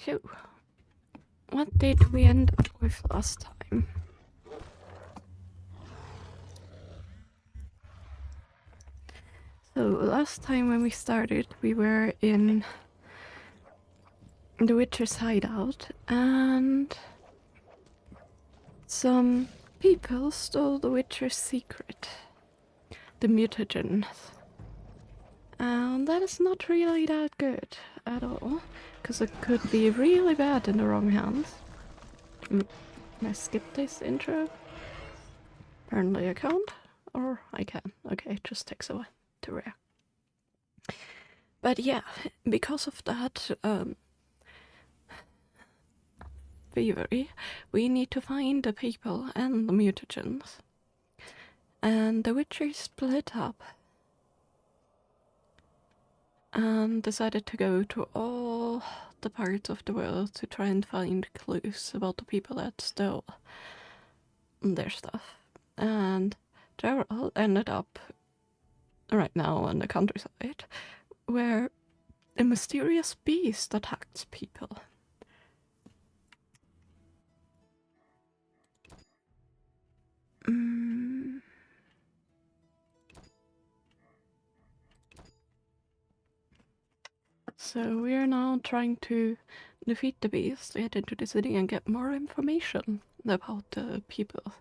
So, what did we end up with last time? So, last time when we started, we were in the Witcher's hideout, and some people stole the Witcher's secret, the mutagens. And that is not really that good at all, because it could be really bad in the wrong hands. Can I skip this intro? Apparently I can't, or I can. Okay, it just takes a while to react. But yeah, because of that thievery, we need to find the people and the mutagens. And the Witcher split up and decided to go to all the parts of the world to try and find clues about the people that stole their stuff. And Gerald ended up right now in the countryside, where a mysterious beast attacks people. So we are now trying to defeat the beast, get into the city and get more information about the people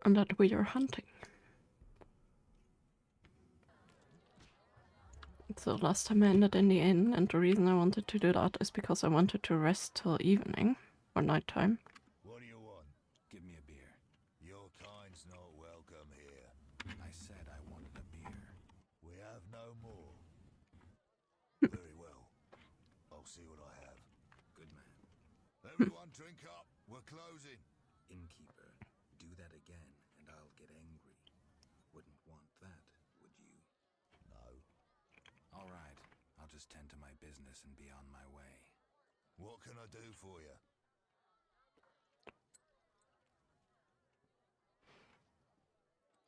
and that we are hunting. So last time I ended in the inn, and the reason I wanted to do that is because I wanted to rest till evening or nighttime. What do you want? Give me a beer. Your kind's not welcome here. I said I wanted a beer. We have no more. Very well. I'll see what I have. Good man. Everyone drink up. We're closing. Innkeeper, do that again and I'll get angry. Wouldn't want that, would you? No. All right. I'll just tend to my business and be on my way. What can I do for you?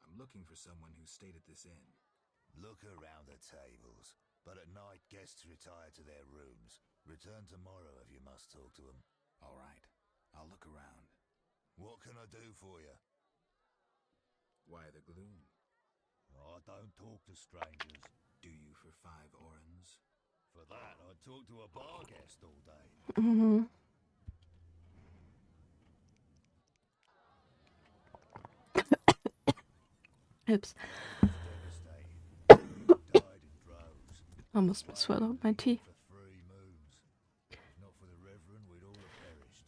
I'm looking for someone who stayed at this inn. Look around the tables, but at night guests retire to their rooms. Return tomorrow if you must talk to them. All right, I'll look around. What can I do for you? Why the gloom? I don't talk to strangers. Do you for 5 orens? For that, I'd talk to a bar guest all day. Oops. Almost swallowed my tea. For 3 moons. If not for the Reverend, we'd all have perished.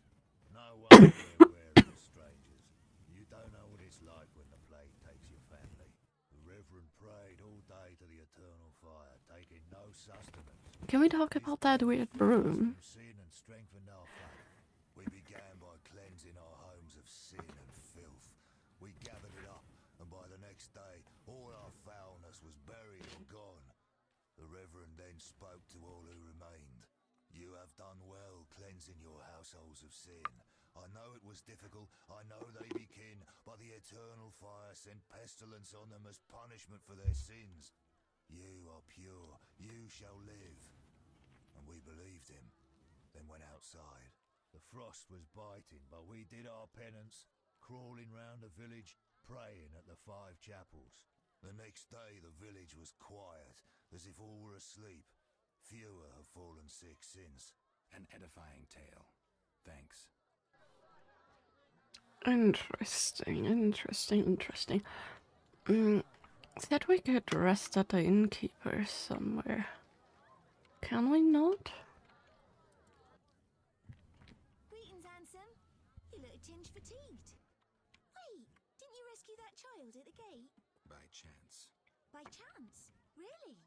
No wonder we're wary of strangers. You don't know what it's like when the plague takes your family. The Reverend prayed all day to the eternal fire, taking no sustenance. Can we talk about that weird broom? Sin and strengthened our faith. We began by cleansing our homes of sin and filth. We gathered it up, and by the next day, all our foulness was buried or gone. The Reverend then spoke to all who remained. You have done well cleansing your households of sin. I know it was difficult, I know they be kin, but the eternal fire sent pestilence on them as punishment for their sins. You are pure, you shall live. And we believed him, then went outside. The frost was biting, but we did our penance, crawling round the village, praying at the 5 chapels. The next day the village was quiet, as if all were asleep. Fewer have fallen sick since. An edifying tale. Thanks. Interesting. Said we could rest at the innkeeper somewhere. Can we not? Greetings, handsome. You look a tinge fatigued. Wait, didn't you rescue that child at the gate? By chance. By chance? Really?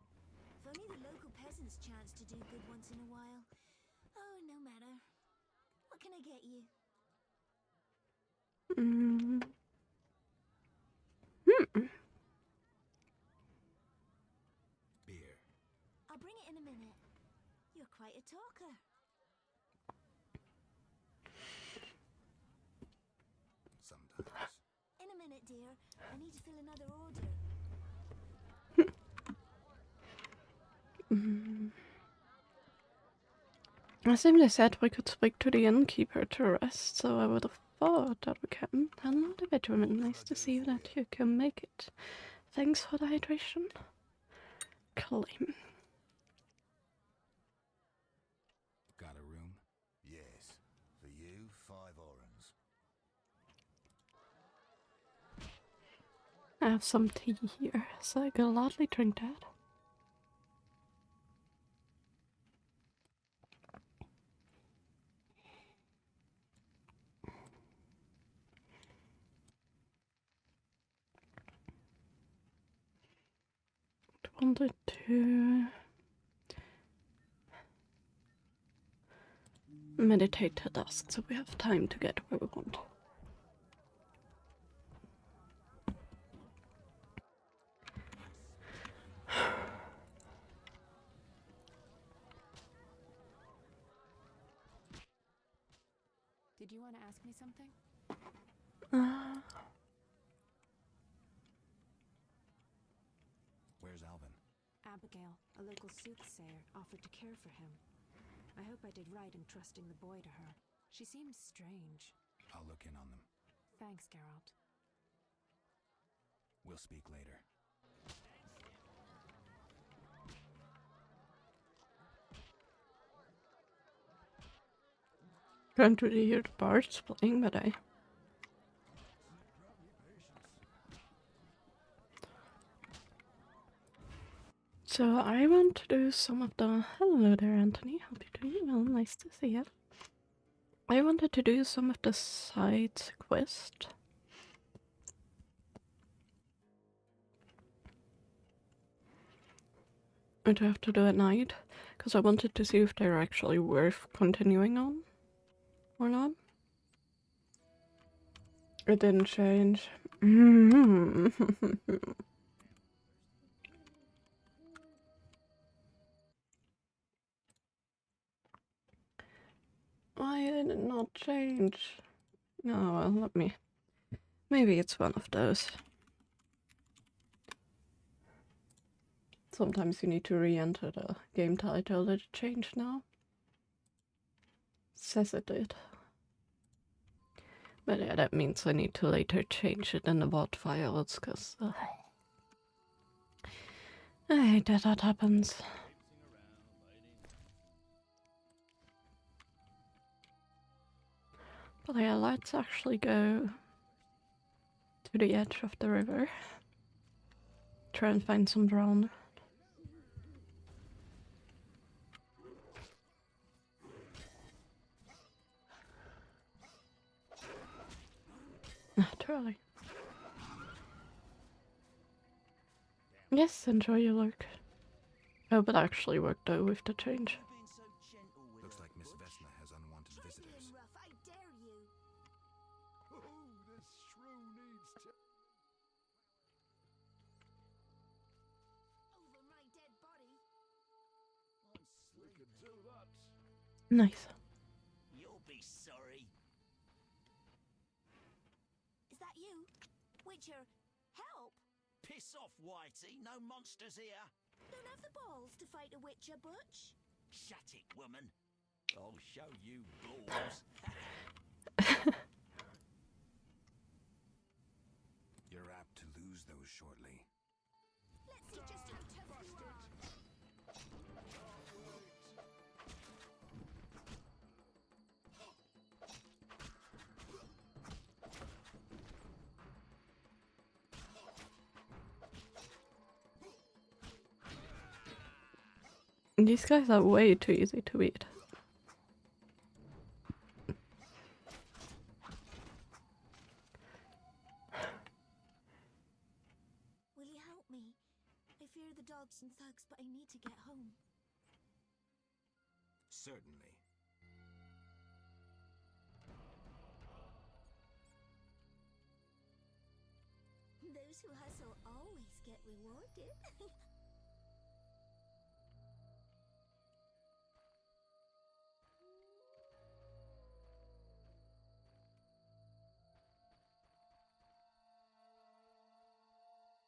If only the local peasants chance to do good once in a while. Oh, no matter. What can I get you? Beer. I'll bring it in a minute. You're quite a talker. Sometimes. In a minute, dear. I need to fill another order. I simply said we could speak to the innkeeper to rest, so I would have thought that we can. Hello, the veteran. Nice to see that you can make it. Thanks for the hydration. Claim. Got a room? Yes. For you, 5 orens. I have some tea here, so I can gladly drink that. Wanted to meditate to dusk, so we have time to get where we want. Did you want to ask me something? Where's Alvin? Abigail, a local soothsayer, offered to care for him. I hope I did right in trusting the boy to her. She seems strange. I'll look in on them. Thanks, Geralt. We'll speak later. Can't really hear the birds playing, but I. So I want to do some of the. Hello there, Anthony. Hope you're doing well. Nice to see you. I wanted to do some of the side quest. I'd have to do at night, because I wanted to see if they're actually worth continuing on or not. It didn't change. Why did it not change? Oh well, let me. Maybe it's one of those. Sometimes you need to re-enter the game title. Did it change now? Says it did. But yeah, that means I need to later change it in the VOD files, because I hate that happens. But yeah, let's actually go to the edge of the river. Try and find some drowned. Naturally. Yes, enjoy your look. Oh, but actually worked though with the change. Looks like Miss Vesna has unwanted visitors. Rough, I dare you. This shrew needs to... Over my dead body. We could do that. Nice. You'll be sorry. Is that you? Witcher, help! Piss off, Whitey. No monsters here. Don't have the balls to fight a Witcher, Butch. Shut it, woman. I'll show you balls. You're apt to lose those shortly. Let's see just how tough you are. These guys are way too easy to beat. Will you help me? I fear the dogs and thugs, but I need to get home. Certainly. Those who hustle always get rewarded.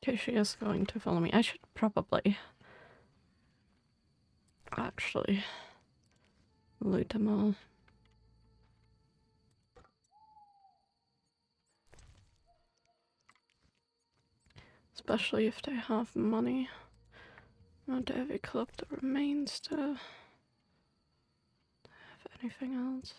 Okay, she is going to follow me. I should probably actually loot them all. Especially if they have money. Not every club that remains to have anything else.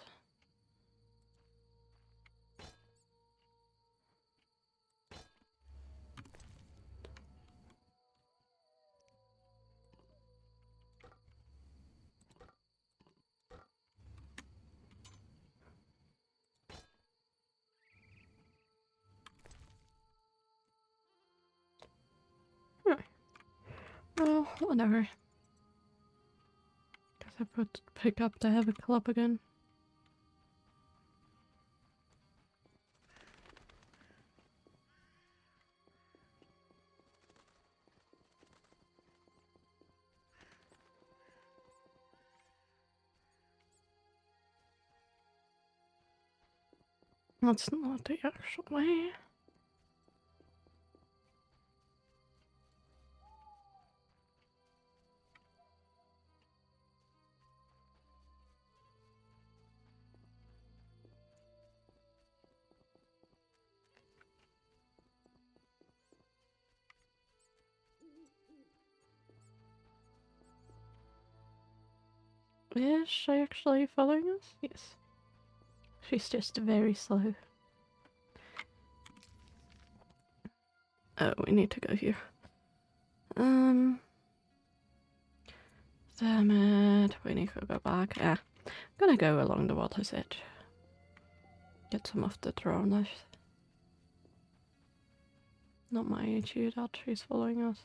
Well, whatever. Guess I pick up the heavy club again. That's not the actual way. Is she actually following us? Yes. She's just very slow. Oh, we need to go here. Damn it. We need to go back. Yeah. I'm gonna go along the water's edge. Get some of the drowners. Not my issue that she's following us.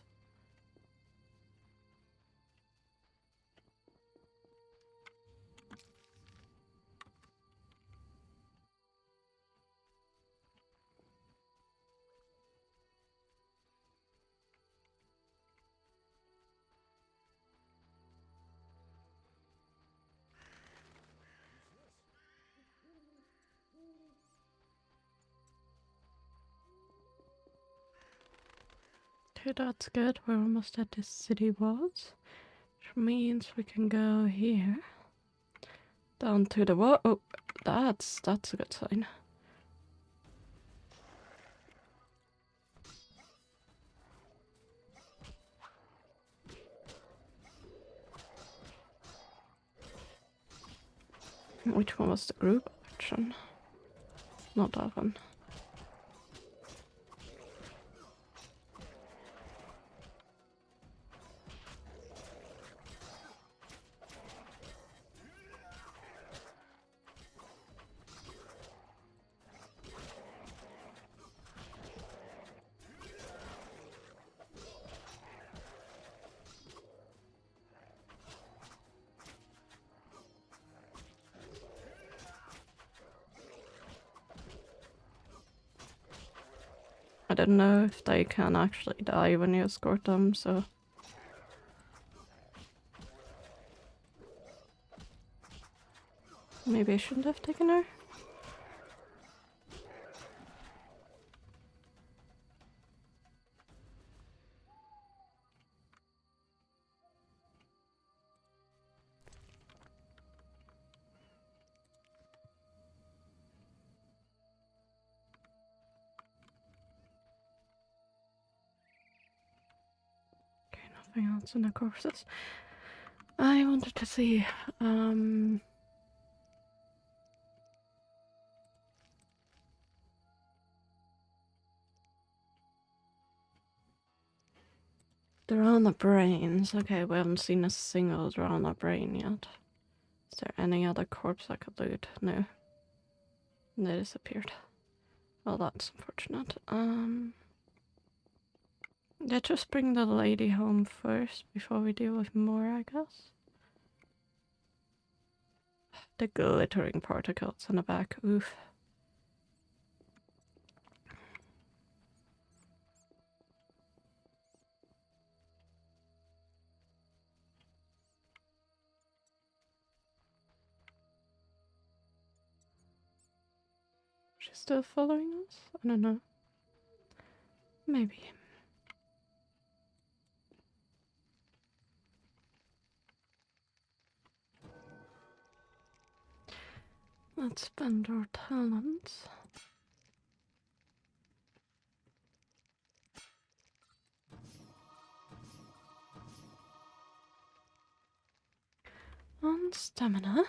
Okay, that's good. We're almost at the city walls. Which means we can go here. Down to the water. Oh, that's a good sign. Which one was the group action? Not that one. I don't know if they can actually die when you escort them, so... Maybe I shouldn't have taken her? Okay, nothing else in the courses. I wanted to see, Drowner brains. Okay, we haven't seen a single drowner brain yet. Is there any other corpse I could loot? No. They disappeared. Well, that's unfortunate. Let's just bring the lady home first before we deal with more, I guess. The glittering particles in the back. Oof. She's still following us? I don't know. Maybe. Let's spend our talents. On stamina.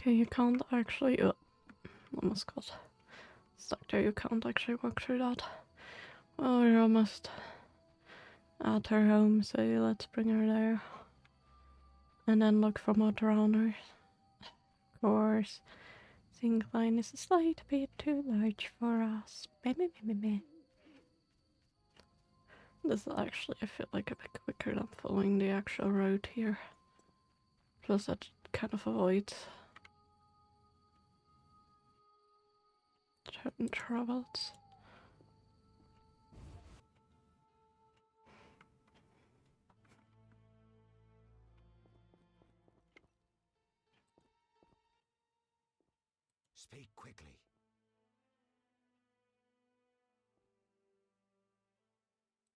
Okay, you can't actually. Almost got stuck there. You can't actually walk through that. Well, we're almost at her home, so let's bring her there. And then look for more drowners. Of course. The incline is a slight bit too large for us. This is actually, I feel like, a bit quicker than following the actual road here. Plus that kind of avoids certain troubles. Speak quickly.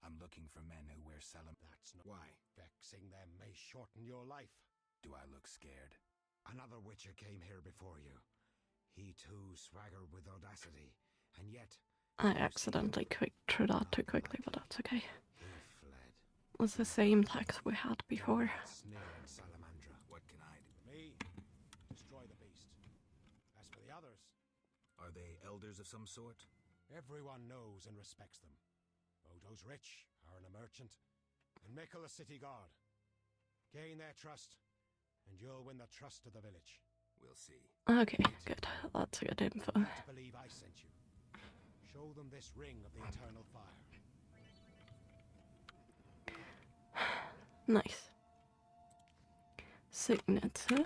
I'm looking for men who wear salam. That's not why. Vexing them may shorten your life. Do I look scared? Another witcher came here before you. He too swaggered with audacity, and yet I accidentally clicked through that too quickly, but that's okay. he fled. It's the same text we had before. Sneer and Salamandra. What can I do? For me, destroy the beast. As for the others, Are they elders of some sort? everyone knows and respects them. Odo's rich, Aaron a merchant, and Mikkel a city guard. Gain their trust, and you'll win the trust of the village. We'll see. Okay, good. That's good info. To believe I sent you. Show them this ring of the eternal fire. Nice. Signature.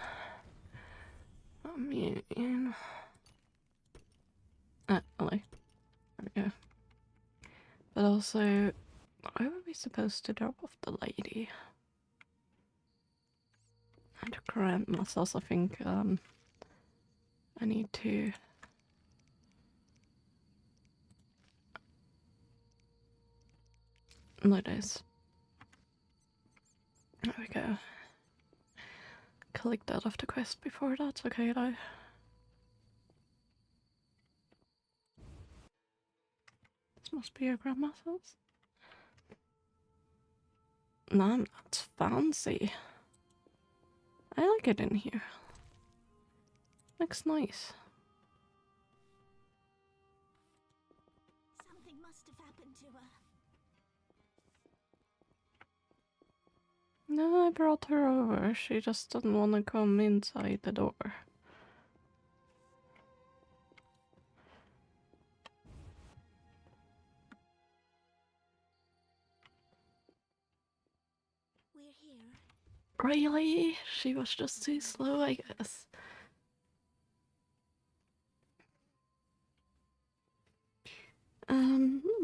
Immune. Like, there we go. But also, why were we supposed to drop off the lady? And grandmasters, I think, I need to... Notice. There we go. Collect that off the quest before that's okay though. This must be your grandmaster's. No, that's fancy. I like it in here. Looks nice. Something must have happened to her. No, I brought her over. She just doesn't want to come inside the door. We're here. Really? She was just too slow, I guess.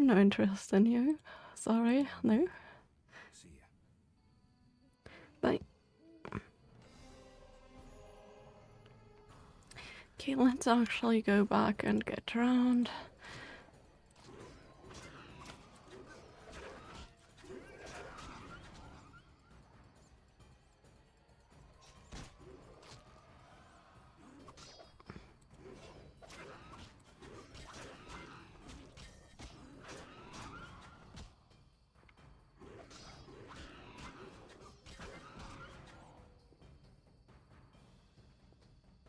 No interest in you. Sorry, no. See ya. Bye. Okay, let's actually go back and get drowned.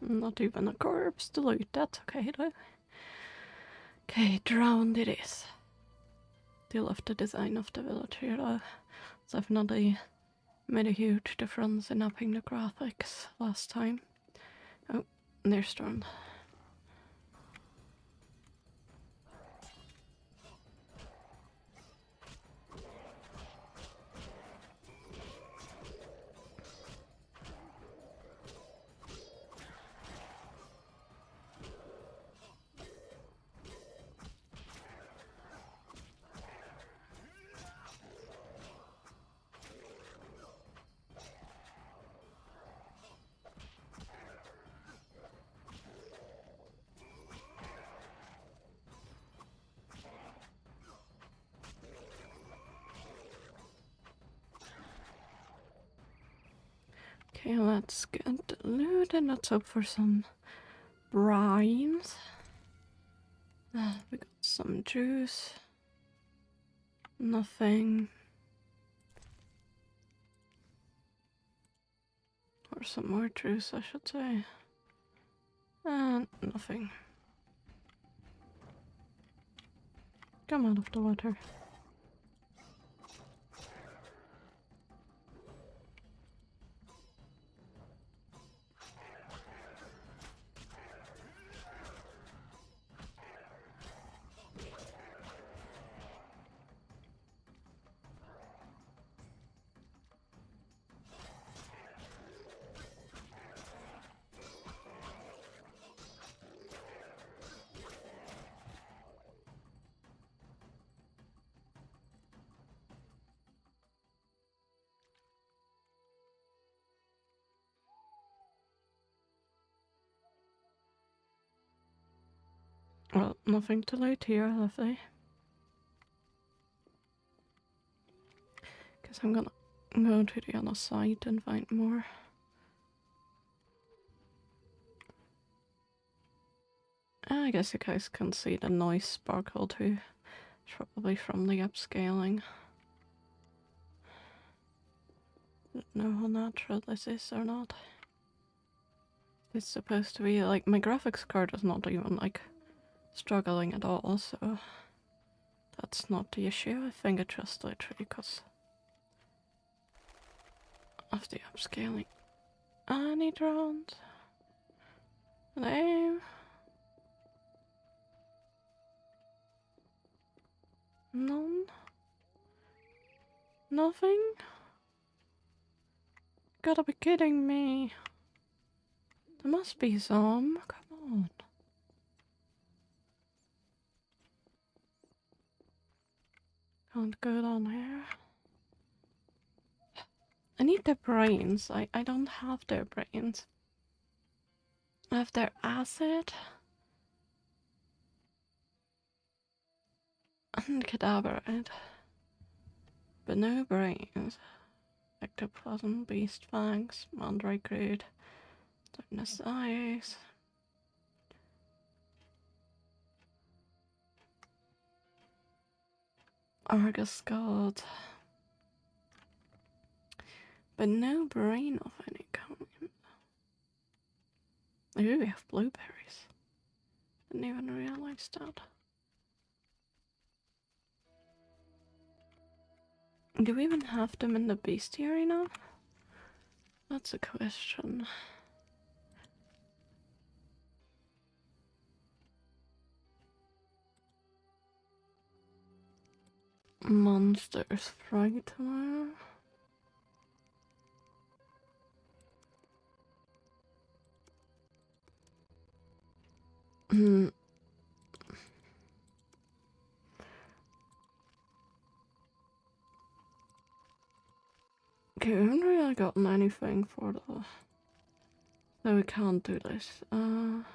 Not even a corpse to loot, that's okay though. Okay, drowned it is. Do love the design of the village here though. It's definitely made a huge difference in upping the graphics last time. Oh, they're stormed. Okay, let's get the loot and let's hope for some brines. We got some juice. Nothing. Or some more juice, I should say. And nothing. Come out of the water. Well, nothing to loot here, have they? Guess I'm gonna go to the other side and find more. I guess you guys can see the noise sparkle too. It's probably from the upscaling. Don't know how natural this is or not. It's supposed to be like my graphics card is not even like struggling at all, so that's not the issue. I think it's just literally because of the upscaling. I need rounds. Name. None. Nothing. Gotta be kidding me. There must be some. Come on. Can't go down here. I need their brains. I don't have their brains. I have their acid. And cadaverite. But no brains. Ectoplasm, beast fangs, mandrake root, darkness eyes. Argus gold. But no brain of any kind. Ooh, we have blueberries. Didn't even realize that. Do we even have them in the bestiary now? That's a question. Monsters Frightener. Hmm. Okay, we haven't really gotten anything for the... So we can't do this. Mm.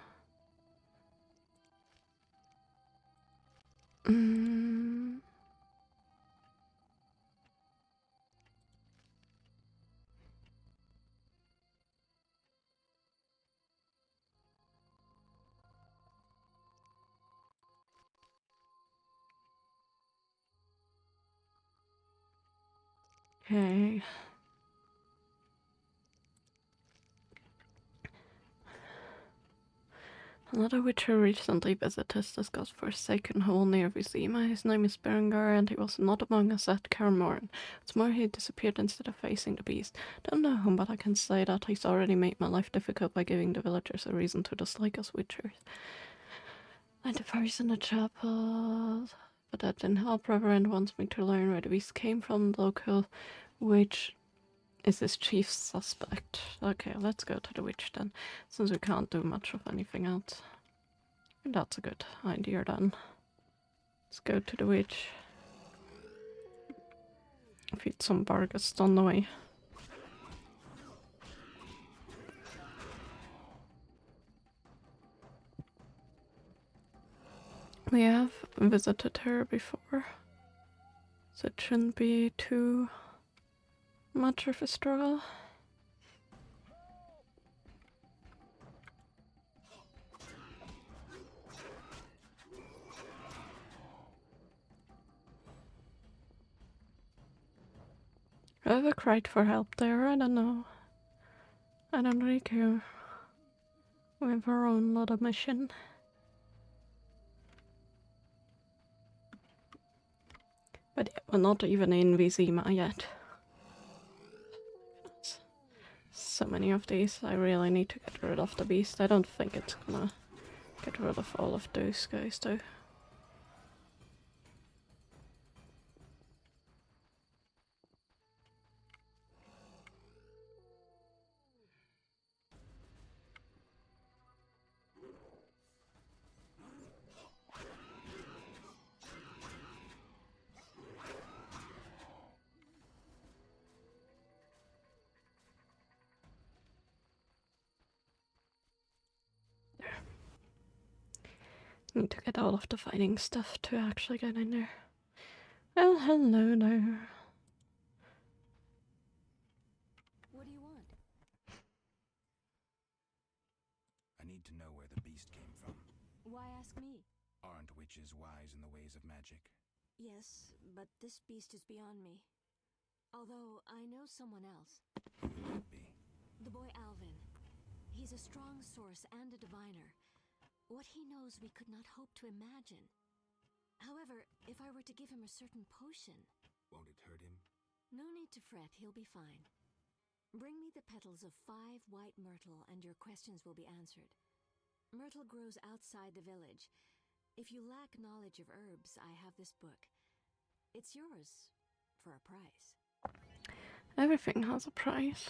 Okay. Another witcher recently visited this godforsaken hole near Vizima. His name is Berengar, and he was not among us at Karamorn. It's more he disappeared instead of facing the beast. Don't know him, but I can say that he's already made my life difficult by giving the villagers a reason to dislike us witchers. And the fires in the chapel. But that didn't help. Reverend wants me to learn where the beast came from. The local witch is his chief suspect. Okay, let's go to the witch then, since we can't do much of anything else. And that's a good idea then. Let's go to the witch. Feed some bargast on the way. We have visited her before, so it shouldn't be too much of a struggle. Whoever cried for help there, I don't know. I don't really care. We have our own little mission. But yeah, we're not even in Vizima yet. So many of these, I really need to get rid of the beast. I don't think it's gonna get rid of all of those guys though. Need to get all of the fighting stuff to actually get in there. Well, hello there. What do you want? I need to know where the beast came from. Why ask me? Aren't witches wise in the ways of magic? Yes, but this beast is beyond me. Although I know someone else. Who would that be? The boy Alvin. He's a strong source and a diviner. What he knows we could not hope to imagine. However, if I were to give him a certain potion... Won't it hurt him? No need to fret, he'll be fine. Bring me the petals of 5 white myrtle and your questions will be answered. Myrtle grows outside the village. If you lack knowledge of herbs, I have this book. It's yours, for a price. Everything has a price.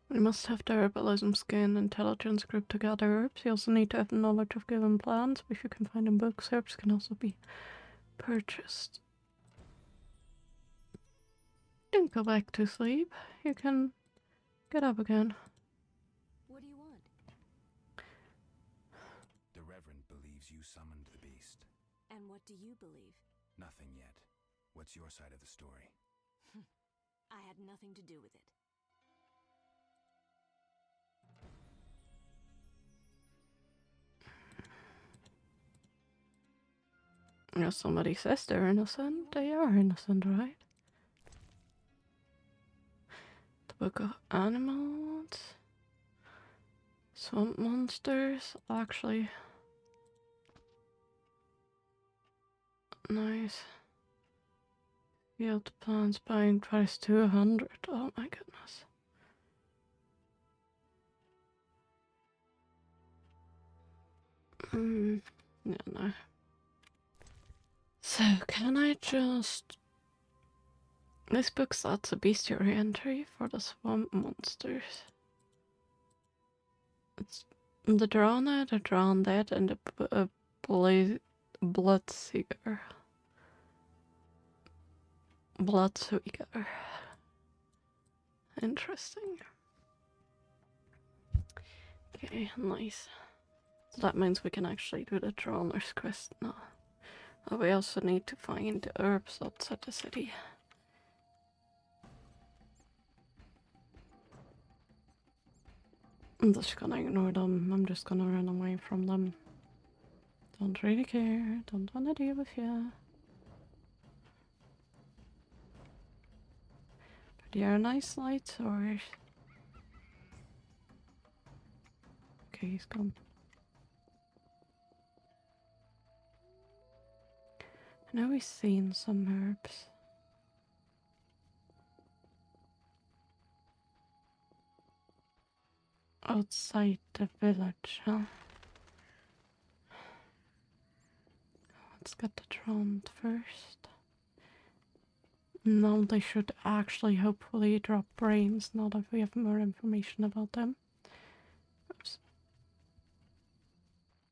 We must have the herbalism skin intelligence group to gather herbs. You also need to have knowledge of given plants, which you can find in books. Herbs can also be purchased. Don't go back to sleep. You can get up again. What do you want? The Reverend believes you summoned the beast. And what do you believe? Nothing yet. What's your side of the story? I had nothing to do with it. If somebody says they're innocent, they are innocent, right? The Book of Animals. Swamp monsters. Actually. Nice. Field plants buying price 200. Oh my goodness. Yeah, no. So, can I just... This book starts a bestiary entry for the swamp monsters. It's the Drona, the Drowned, and the Bloodseeker. Bloodsuiger. Interesting. Okay, nice. So that means we can actually do the Droner's quest now. Oh, we also need to find the herbs outside the city. I'm just gonna ignore them. I'm just gonna run away from them. Don't really care. Don't wanna deal with you. But you're a nice light source. Okay, he's gone. I know we've seen some herbs. Outside the village, huh? Let's get the drone first. Now they should actually hopefully drop brains now that we have more information about them. Oops.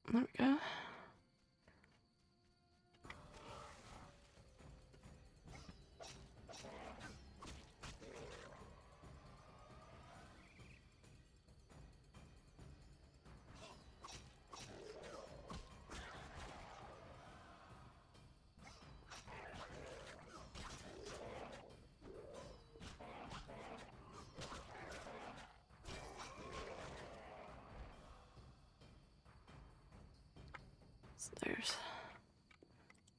There we go.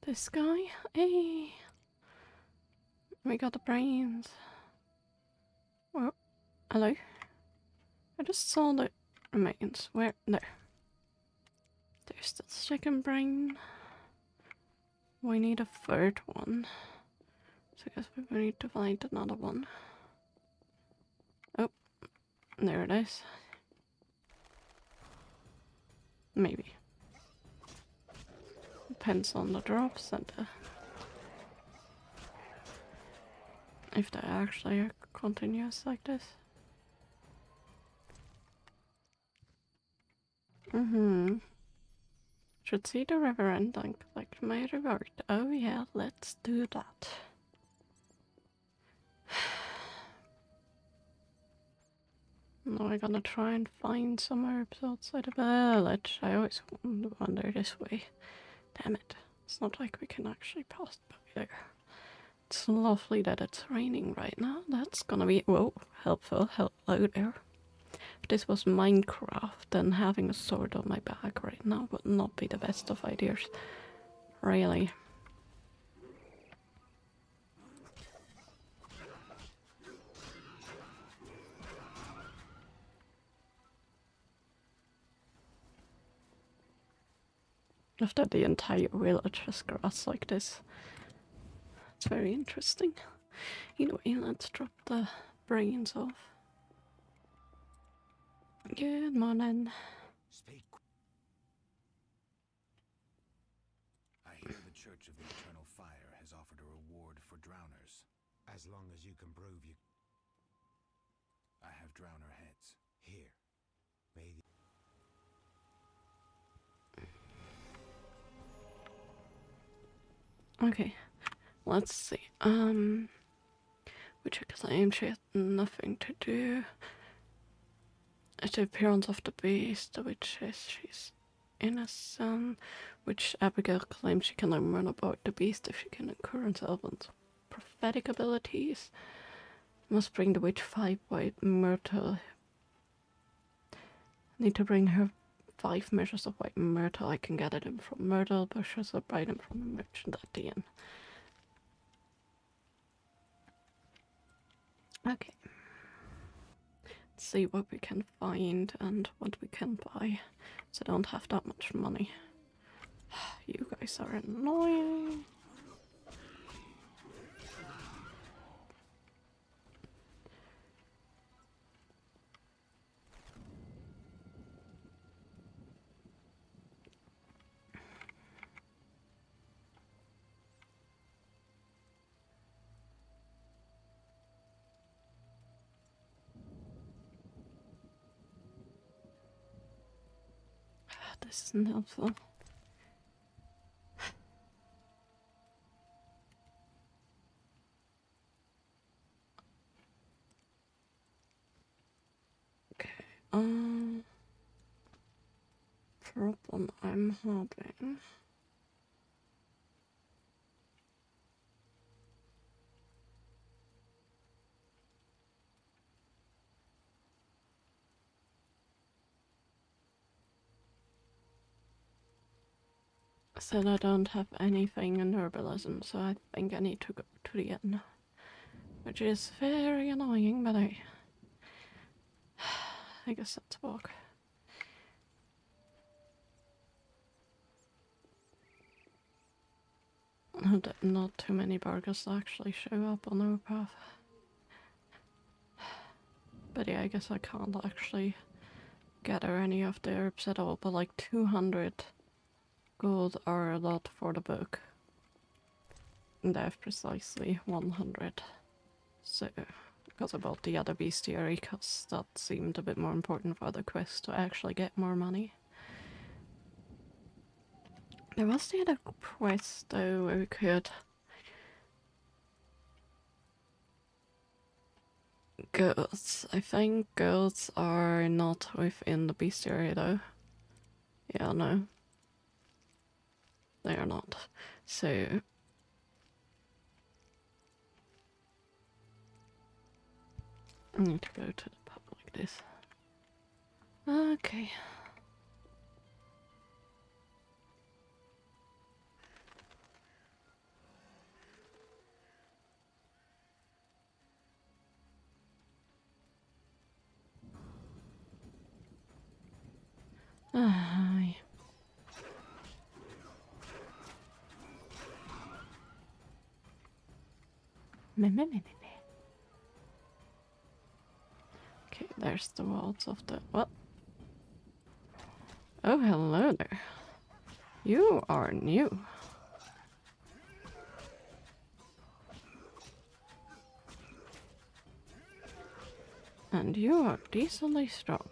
This guy? Hey! We got the brains. Well, hello? I just saw the remains. Where? No. There's the second brain. We need a third one. So I guess we need to find another one. Oh, there it is. Maybe. Depends on the drop center. If they actually are continuous like this. Should see the river and then collect my reward. Oh yeah, let's do that. Now I'm gonna try and find some herbs outside of the village. I always wander this way. Damn it. It's not like we can actually pass by there. It's lovely that it's raining right now. That's gonna be, whoa, helpful. Hello there. If this was Minecraft, then having a sword on my back right now would not be the best of ideas. Really. After the entire village has grass like this. It's very interesting. Anyway, let's drop the brains off. Good morning. Speak. I hear the Church of the Eternal Fire has offered a reward for drowners. As long as you can prove you... I have drowner heads. Here. May Okay, let's see. Which claim she had nothing to do. It's the appearance of the beast, which is she's innocent, which Abigail claims she can learn about the beast if she can incur herself on prophetic abilities. Must bring the witch 5 white myrtle. Need to bring her 5 measures of white myrtle. I can gather them from myrtle bushes or buy them from a merchant at the inn. Okay. Let's see what we can find and what we can buy. So I don't have that much money. You guys are annoying. This isn't helpful. Okay, problem I'm having. Said I don't have anything in herbalism, so I think I need to go to the inn. Which is very annoying, but I guess that's walk. Not too many burgers actually show up on our path. But yeah, I guess I can't actually gather any of the herbs at all, but like 200 gold are a lot for the book. And I have precisely 100. So, because I bought the other bestiary, because that seemed a bit more important for the quest to actually get more money. There was the other quest though where we could goats. I think goats are not within the bestiary though. Yeah, no. They are not. So I need to go to the pub like this. Okay. Aye. Me. Okay, there's the walls of the... What? Oh, hello there. You are new. And you are decently strong.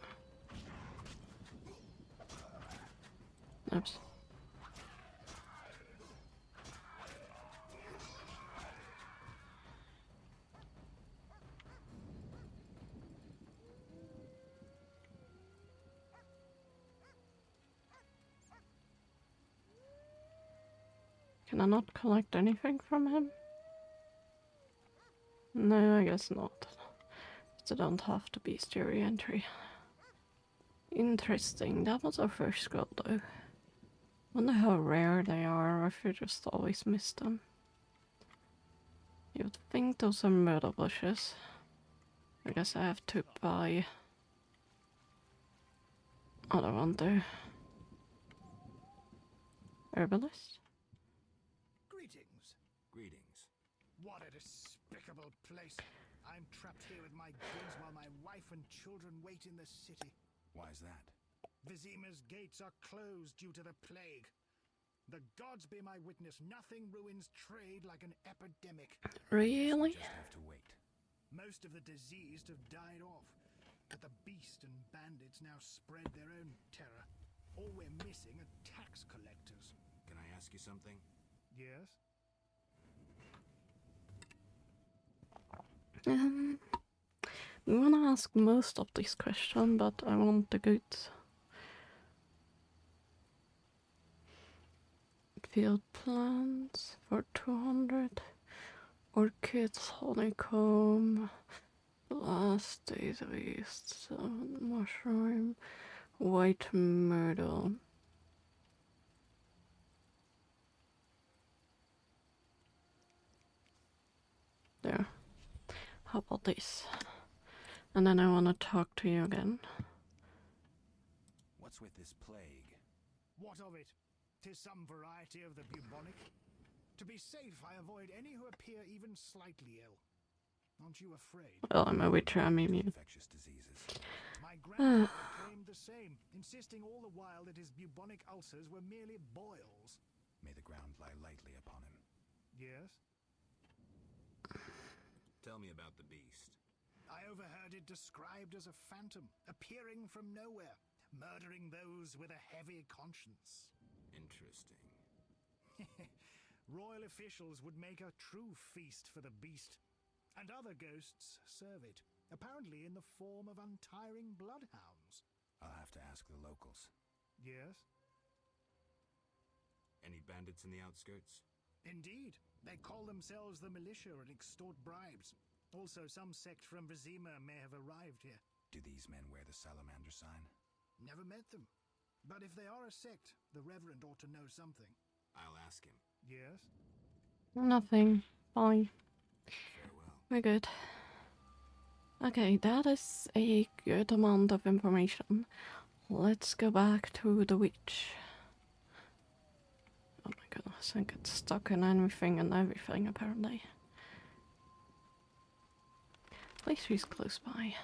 Oops. Can I not collect anything from him? No, I guess not. So don't have to be stereo entry. Interesting. That was our first scroll though. Wonder how rare they are, or if you just always miss them. You'd think those are myrtle bushes. I guess I have to buy other one there. Herbalist? Greetings. Greetings. What a despicable place. I'm trapped here with my goods while my wife and children wait in the city. Why's that? Vizima's gates are closed due to the plague. The gods be my witness, nothing ruins trade like an epidemic. Really? Just have to wait. Most of the diseased have died off, but the beast and bandits now spread their own terror. All we're missing are tax collectors. Can I ask you something? Yes? We wanna ask most of these questions, but I want the goods. Field plants for 200. Orchids, honeycomb, last days of east, mushroom, white myrtle. There. How about this? And then I want to talk to you again. What's with this plague? What of it? 'Tis some variety of the bubonic. To be safe, I avoid any who appear even slightly ill. Aren't you afraid? Well, I'm a witcher, I'm immune. Infectious diseases. My grandfather claimed the same, insisting all the while that his bubonic ulcers were merely boils. May the ground lie lightly upon him. Yes? Tell me about the beast. I overheard it described as a phantom, appearing from nowhere, murdering those with a heavy conscience. Interesting. Royal officials would make a true feast for the beast, and other ghosts serve it, apparently in the form of untiring bloodhounds. I'll have to ask the locals. Yes? Any bandits in the outskirts? Indeed. They call themselves the militia and extort bribes. Also, some sect from Vizima may have arrived here. Do these men wear the salamander sign? Never met them. But if they are a sect, the Reverend ought to know something. I'll ask him. Yes? Nothing. Bye. Farewell. We're good. Okay, that is a good amount of information. Let's go back to the witch. Oh my goodness, I get stuck in anything and everything apparently. At least she's close by.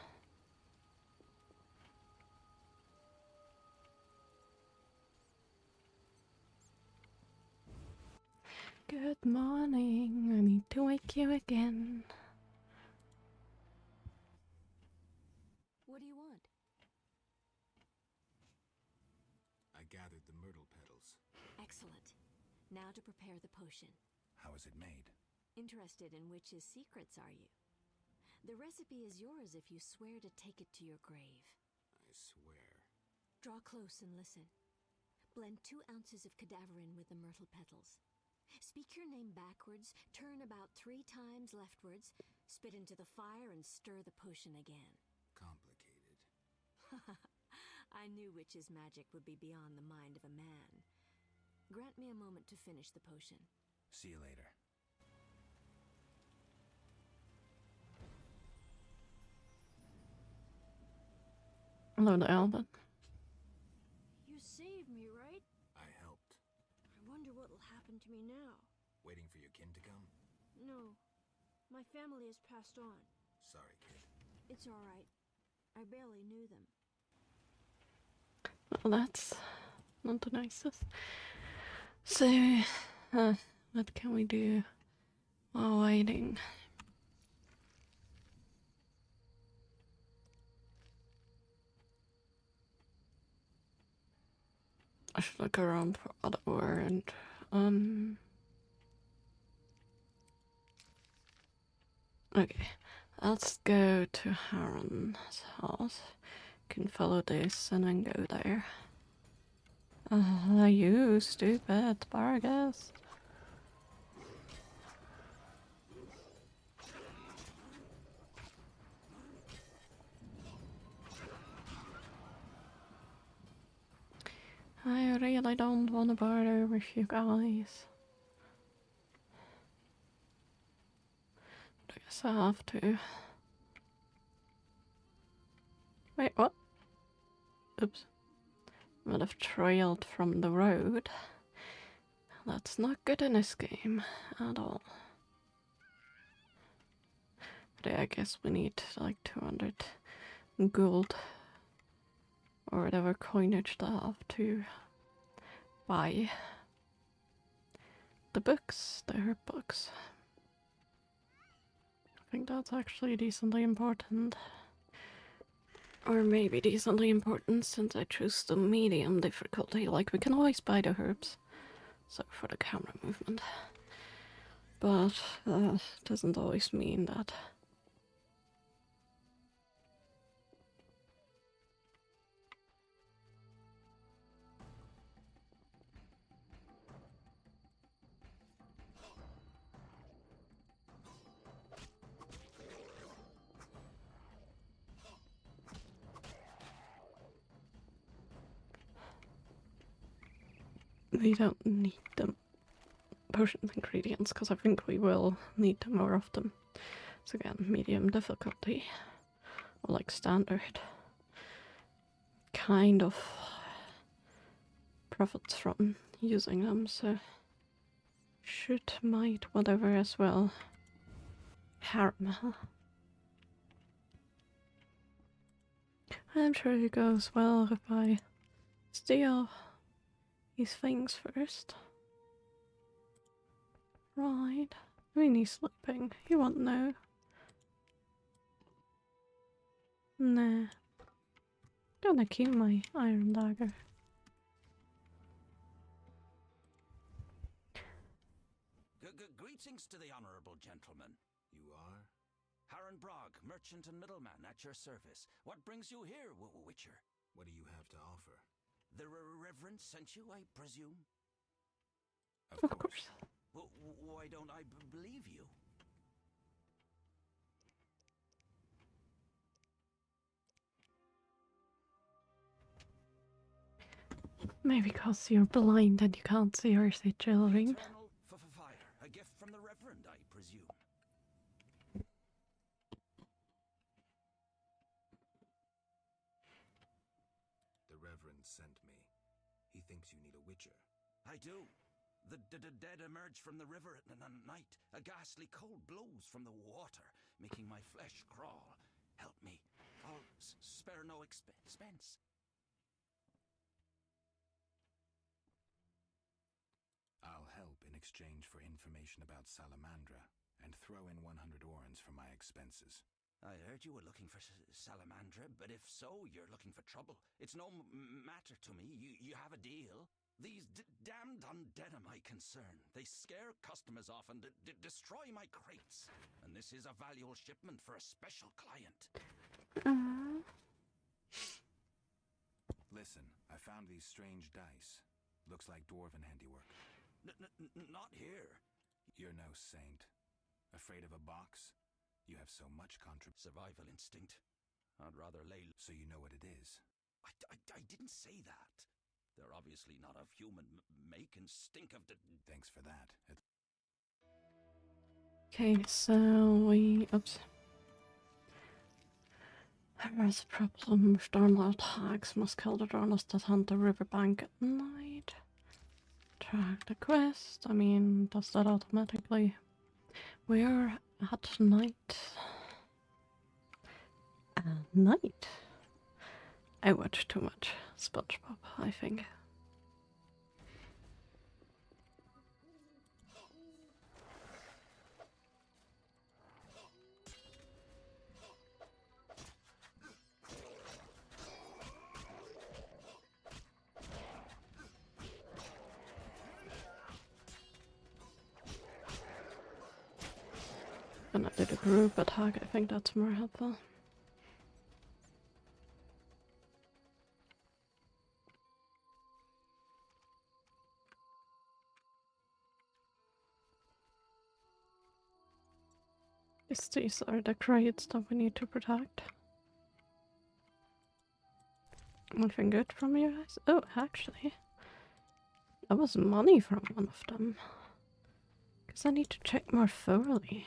Good morning, I need to wake you again. What do you want? I gathered the myrtle petals. Excellent. Now to prepare the potion. How is it made? Interested in witches' secrets, are you? The recipe is yours if you swear to take it to your grave. I swear. Draw close and listen. Blend 2 ounces of cadaverine with the myrtle petals. Speak your name backwards, turn about 3 times leftwards, spit into the fire, and stir the potion again. Complicated. I knew witches' magic would be beyond the mind of a man. Grant me a moment to finish the potion. See you later. Hello, Albert. You right? I helped. I wonder what'll happen to me now. Waiting for your kin to come? No. My family has passed on. Sorry, kid. It's alright. I barely knew them. Well, that's not the nicest. So, what can we do while waiting? I should look around for other word. Okay, let's go to Haron's house. Can follow this and then go there. You stupid Vargas. I really don't want to bother with you guys. I guess I have to. Wait, what? Oops. Might have trailed from the road. That's not good in this game at all. But yeah, I guess we need like 200 gold or whatever coinage they have to buy the books. They're books. I think that's actually decently important. Or maybe decently important since I chose the medium difficulty. Like, we can always buy the herbs. So for the camera movement. But that doesn't always mean that. We don't need them potions ingredients because I think we will need more of them. So again, medium difficulty or like standard kind of profits from using them, so should might whatever as well. Harem, huh? I'm sure it goes well if I steal these things first. Right. I mean, he's sleeping. He won't know. Nah. Gonna keep my iron dagger. Greetings to the honorable gentleman. You are? Haran Brog, merchant and middleman at your service. What brings you here, Witcher? What do you have to offer? The Reverend sent you, I presume? Of course. Why don't I believe you? Maybe because you're blind and you can't see her sigil ring. Eternal fire, a gift from the Reverend, I presume. The Reverend sent me. He thinks you need a witcher. I do. The dead emerge from the river at night. A ghastly cold blows from the water, making my flesh crawl. Help me. I'll spare no expense. I'll help in exchange for information about Salamandra, and throw in 100 orens for my expenses. I heard you were looking for Salamandra, but if so, you're looking for trouble. It's no matter to me. You have a deal. These damned undead are my concern. They scare customers off and destroy my crates. And this is a valuable shipment for a special client. Listen, I found these strange dice. Looks like dwarven handiwork. Not here. You're no saint. Afraid of a box? You have so much survival instinct. I'd rather lay... So you know what it is? I didn't say that. They're obviously not of human make and stink of the... Thanks for that. Okay, so we... Oops. There's a problem with Darnell attacks. Must kill the Darnells that hunt the riverbank at night. Track the quest. I mean, does that automatically? We're at night. At night? I watch too much SpongeBob, I think. And I did a group attack, I think that's more helpful. These are the crates that we need to protect. Nothing good from you guys? Oh, actually. That was money from one of them. Guess I need to check more thoroughly.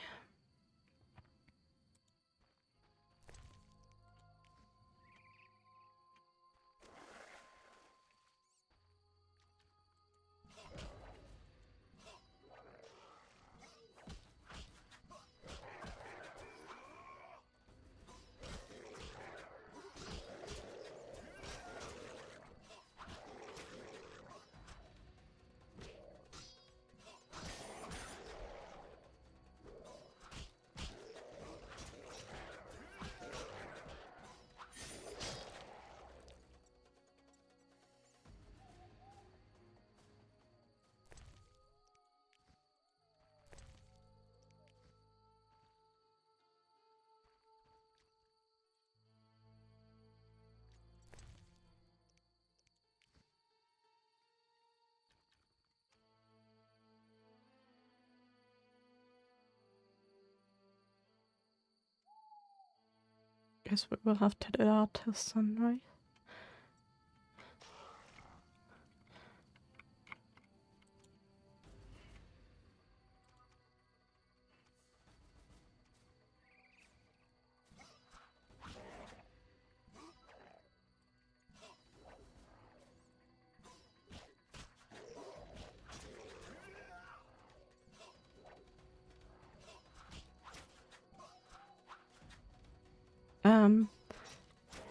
Guess we will have to do that till sunrise.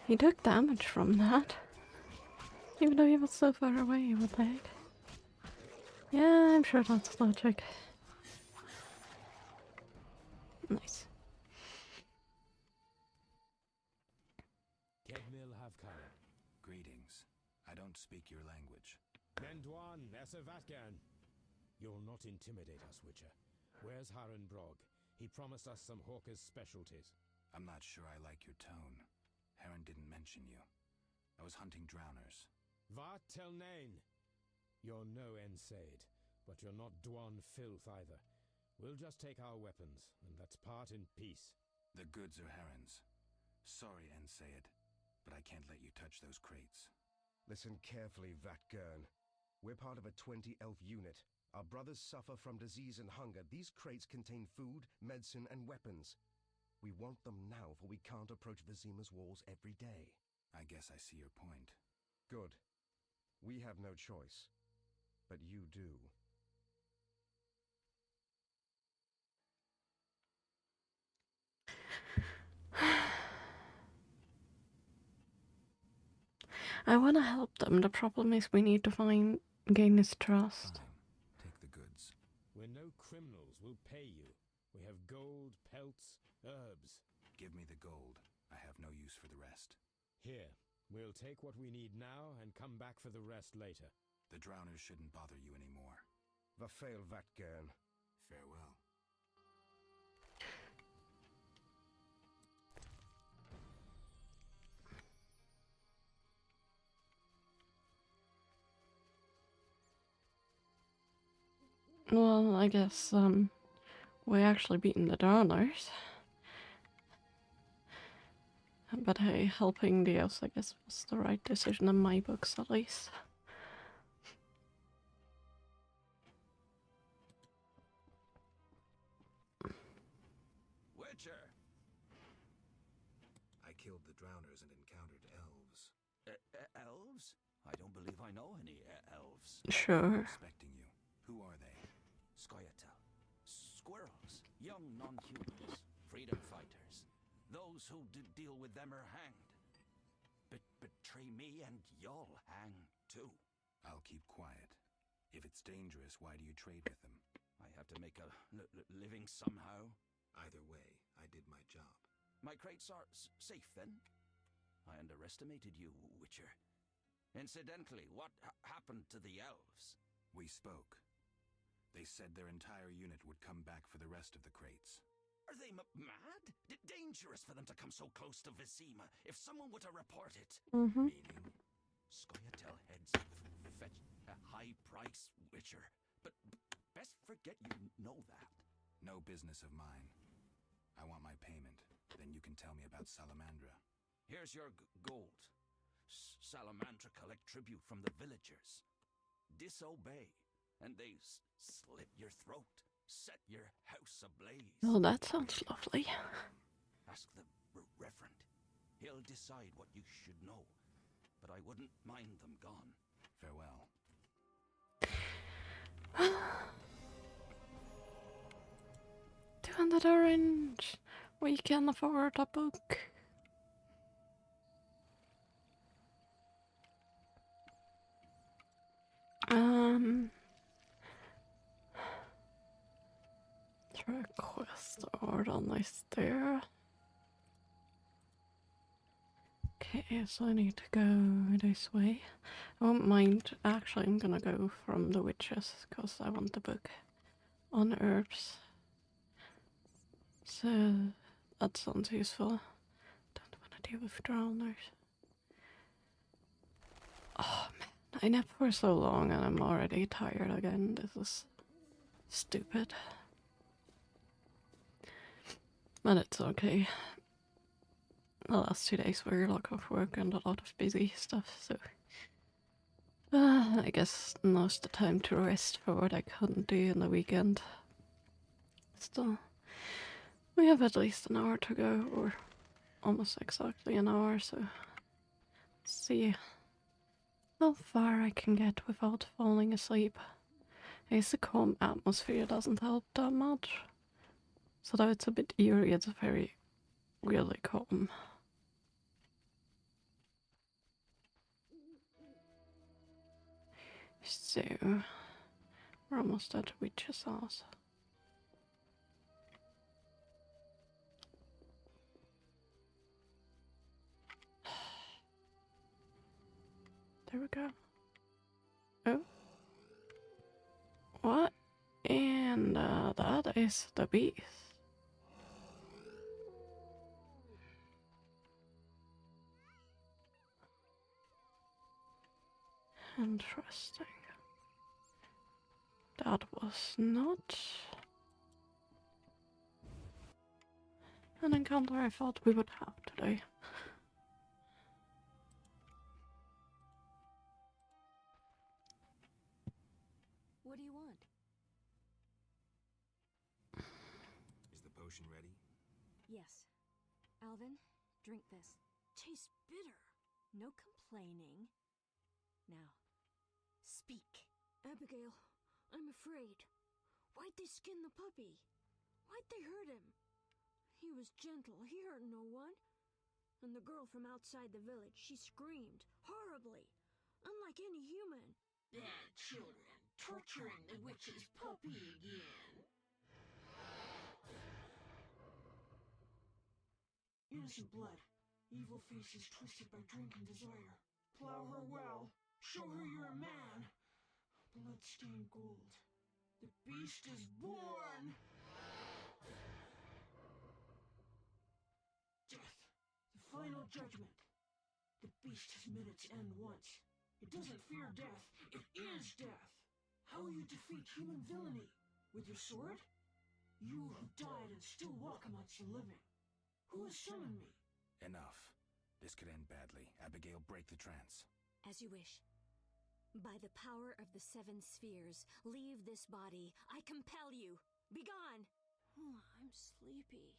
He took damage from that. Even though he was so far away with that. Yeah, I'm sure that's logic. Nice. Kedmil Havkara. Greetings. I don't speak your language. Menduan Esavatgan. You'll not intimidate us, Witcher. Where's Haran Brog? He promised us some Hawker's specialties. I'm not sure I like your tone. Heron didn't mention you. I was hunting drowners. Vat tel nain. You're no Ensaid, but you're not Dwan filth either. We'll just take our weapons, and let's part in peace. The goods are Heron's. Sorry, Ensaid, but I can't let you touch those crates. Listen carefully, Vatgern. We're part of a 20-elf unit. Our brothers suffer from disease and hunger. These crates contain food, medicine, and weapons. We want them now, for we can't approach Vizima's walls every day. I guess I see your point. Good. We have no choice. But you do. I want to help them. The problem is we need to gain his trust. Fine. Take the goods. We're no criminals. We'll pay you. We have gold, pelts, herbs. Give me the gold. I have no use for the rest. Here, we'll take what we need now and come back for the rest later. The drowners shouldn't bother you anymore. Vafail Vatgern. Farewell. Well, I guess, we actually beaten the Darners. But hey, helping the elves, I guess, was the right decision in my books, at least. Witcher! I killed the drowners and encountered elves. Elves? I don't believe I know any elves. Sure. Expecting you. Who are they? Scoia'tael. Squirrels. Young non-humans. Freedom fighters. Those who deal with them are hanged. Betray me and you'll hang too. I'll keep quiet. If it's dangerous, why do you trade with them? I have to make a living somehow. Either way, I did my job. My crates are safe then? I underestimated you, Witcher. Incidentally, what happened to the elves? We spoke. They said their entire unit would come back for the rest of the crates. Are they mad? Dangerous for them to come so close to Vizima. If someone were to report it. Mm-hmm. Meaning? Scoia'tael heads fetch a high price, Witcher. But best forget you know that. No business of mine. I want my payment. Then you can tell me about Salamandra. Here's your gold. Salamandra collect tribute from the villagers. Disobey, and they slit your throat. Set your house ablaze. Oh, that sounds lovely. Ask the Reverend. He'll decide what you should know. But I wouldn't mind them gone. Farewell. 200 orange. We can afford a book. The quest order is there. Okay, so I need to go this way. I won't mind. Actually, I'm gonna go from the witches because I want the book on herbs. So that sounds useful. Don't want to deal with drowners. Oh man, I napped for so long and I'm already tired again. This is stupid. But it's okay. The last 2 days were a lot of work and a lot of busy stuff, so I guess now's the time to rest for what I couldn't do in the weekend. Still, we have at least an hour to go, or almost exactly an hour, so let's see how far I can get without falling asleep. I guess the calm atmosphere doesn't help that much. So though it's a bit eerie, it's very really calm. So, we're almost at the witch's house. There we go. Oh. What? And that is the beast. Interesting. That was not an encounter I thought we would have today. What do you want? Is the potion ready? Yes. Alvin, drink this. Tastes bitter. No complaining. Now, speak. Abigail, I'm afraid. Why'd they skin the puppy? Why'd they hurt him? He was gentle. He hurt no one. And the girl from outside the village, she screamed horribly, unlike any human. Bad children, torturing the witch's puppy again. Innocent blood. Evil faces twisted by drink and desire. Plow her well. Show her you're a man. Blood-stained gold. The beast is born! Death. The final judgment. The beast has met its end once. It doesn't fear death. It is death. How will you defeat human villainy? With your sword? You who died and still walk amongst the living. Who has summoned me? Enough. This could end badly. Abigail, break the trance. As you wish. By the power of the 7 spheres, leave this body. I compel you. Begone! I'm sleepy.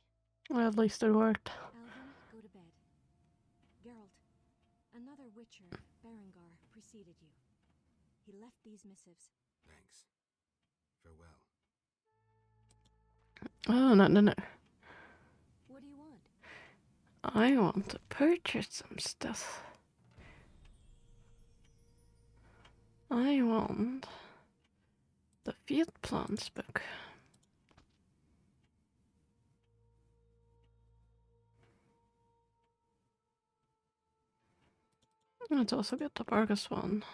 Well, at least it worked. Alvin, go to bed. Geralt, another Witcher, Berengar, preceded you. He left these missives. Thanks. Farewell. Oh, no. What do you want? I want to purchase some stuff. I want the field plants book. Let's also get the Bargus one.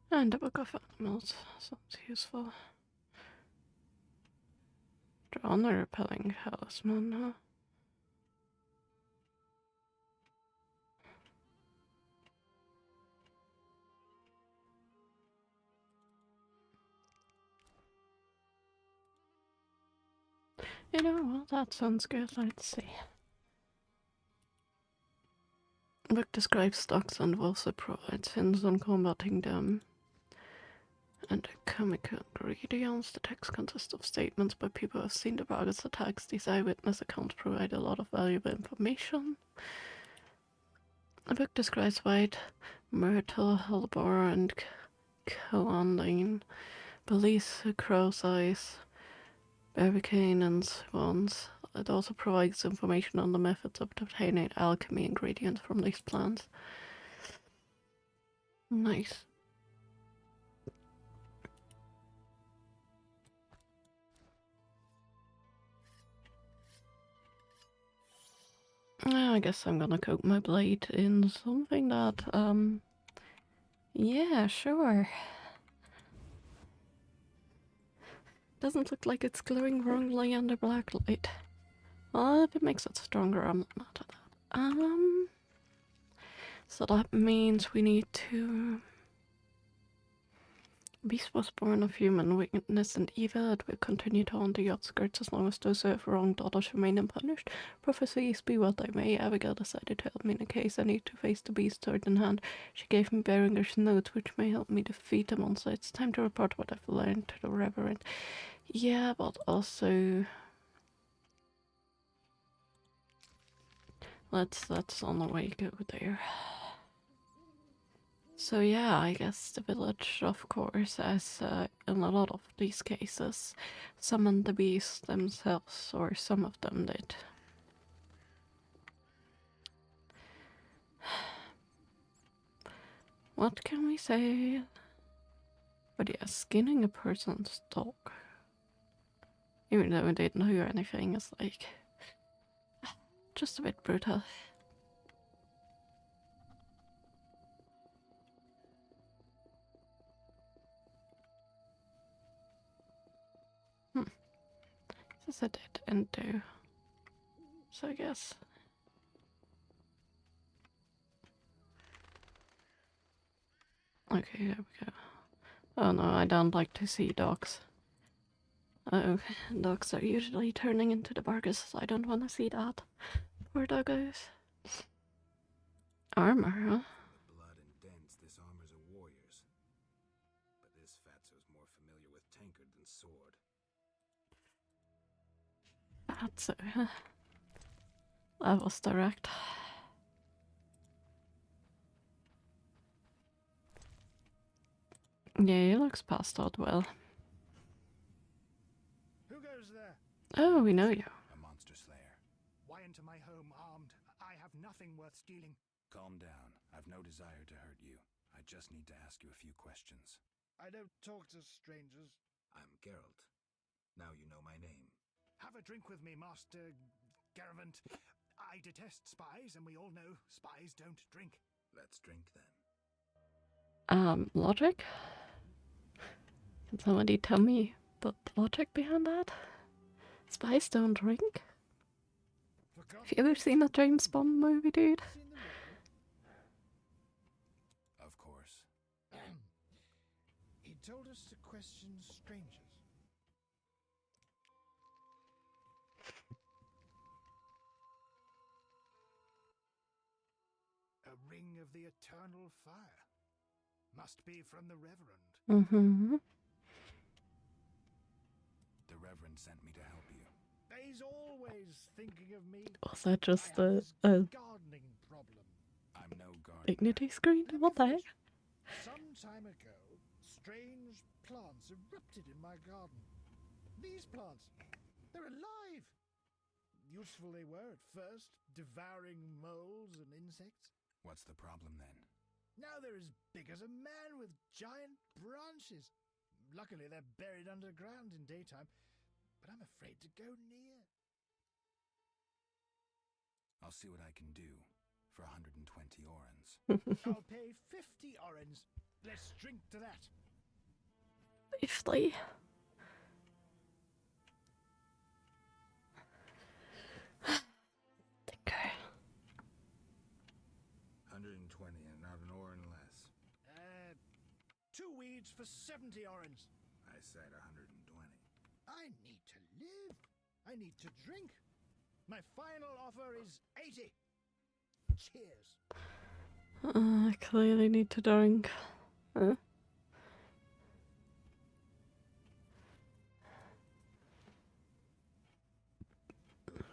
And the Book of Animals. Sounds useful. Drawn a repelling talisman, huh? You know what, that sounds good, let's see. The book describes stocks and also provides hints on combating them. And the chemical ingredients. The text consists of statements by people who have seen the Vargas attacks. These eyewitness accounts provide a lot of valuable information. The book describes white myrtle, hellebore, and calandine, beliefs, crow's eyes, barbicane, and swans. It also provides information on the methods of obtaining alchemy ingredients from these plants. Nice. I guess I'm gonna coat my blade in something that, yeah, sure. Doesn't look like it's glowing wrongly under black light. Well, if it makes it stronger, I'm not mad at that. So that means we need to... Beast was born of human weakness and evil. It will continue to haunt the outskirts as long as those who have wronged others remain unpunished. Prophecies be what they may, Abigail decided to help me in a case I need to face the beast sword in hand. She gave me Berengar's notes, which may help me defeat the monster. It's time to report what I've learned to the Reverend. Yeah, but also... Let's on the way go there. So yeah, I guess the village, of course, as in a lot of these cases, summoned the beasts themselves, or some of them did. What can we say? But yeah, skinning a person's dog, even though we didn't hear anything, is like just a bit brutal. This is a dead end though, so I guess. Okay, there we go. Oh no, I don't like to see dogs. Oh, dogs are usually turning into the Bargus, so I don't want to see that. Poor doggos. Armor, huh? The blood and dents, this armor's a warrior's. But this fatso's more familiar with tankard than sword. Fatso, huh? That was direct. Yeah, he looks passed out well. Who goes there? Oh, we know you. A monster slayer. Why into my home armed? I have nothing worth stealing. Calm down. I've no desire to hurt you. I just need to ask you a few questions. I don't talk to strangers. I'm Geralt. Now you know my name. Have a drink with me, Master Garavant. I detest spies, and we all know spies don't drink. Let's drink then. Logic? Can somebody tell me the logic behind that? Spies don't drink? Have you ever seen a James Bond movie, dude? Of course. He told us to question strangers. A ring of the eternal fire. Must be from the Reverend. Mm-hmm. The Reverend sent me to help you. He's always thinking of me. Was that just I have a this gardening problem. dignity screen? What the heck? Some time ago, strange plants erupted in my garden. These plants, they're alive. Useful they were at first, devouring moles and insects. What's the problem then? Now they're as big as a man with giant branches. Luckily, they're buried underground in daytime, but I'm afraid to go near. I'll see what I can do for 120 orens. I'll pay 50 orens. Let's drink to that. 50. Okay. 120 and not an oren less. 2 weeds for 70 orens. I said 120. I need to live. I need to drink. My final offer is 80. Cheers. I clearly need to drink. Huh?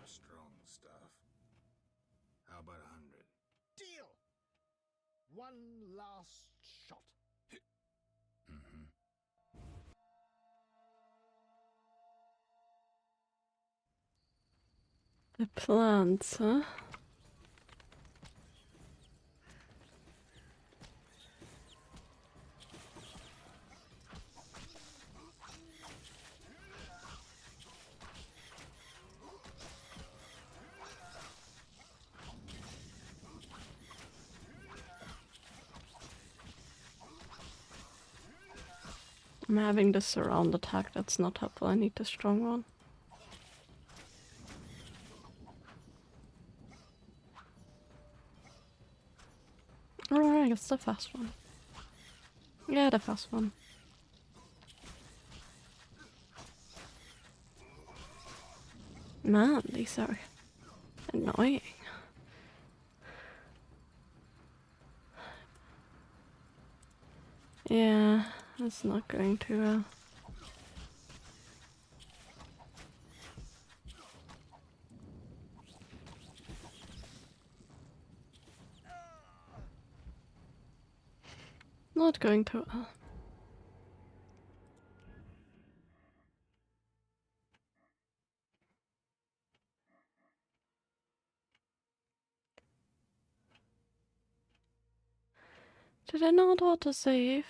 Strong stuff. How about 100? Deal. One last shot. Mm-hmm. The plants, huh? I'm having the surround attack, that's not helpful. I need the strong one. Or I guess the fast one. Yeah, the fast one. Man, these are annoying. Yeah, that's not going too well. Not going too well. Did I not autosave?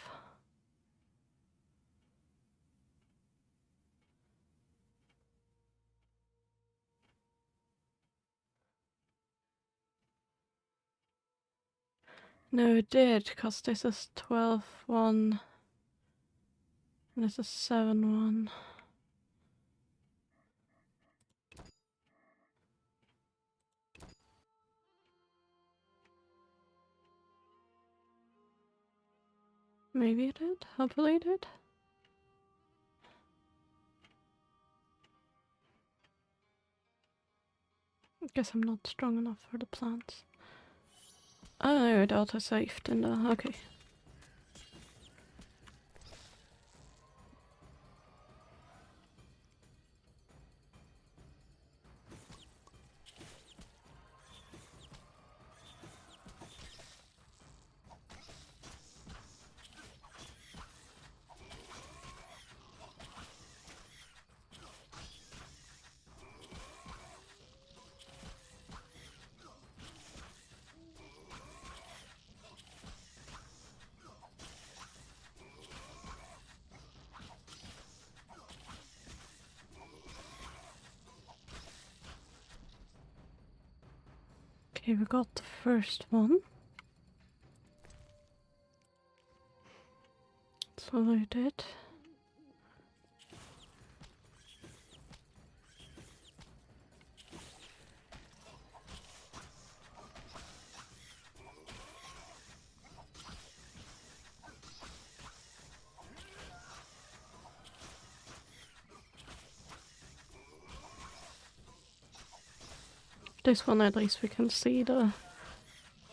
No, it did, because this is 12-1. And this is 7-1. Maybe it did. Hopefully it did. I guess I'm not strong enough for the plants. Oh, no, it auto-saved in the... Okay. Okay, we got the first one. It's loaded. This one at least we can see the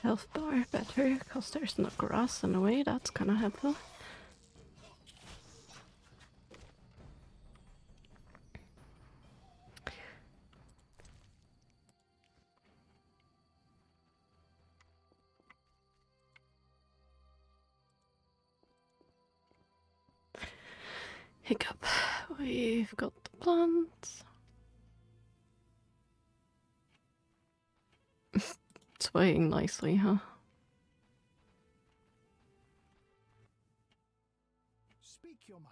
health bar better, because there's no grass in the way, that's kind of helpful. Hiccup. We've got the plants. It's weighing nicely, huh? Speak your mind.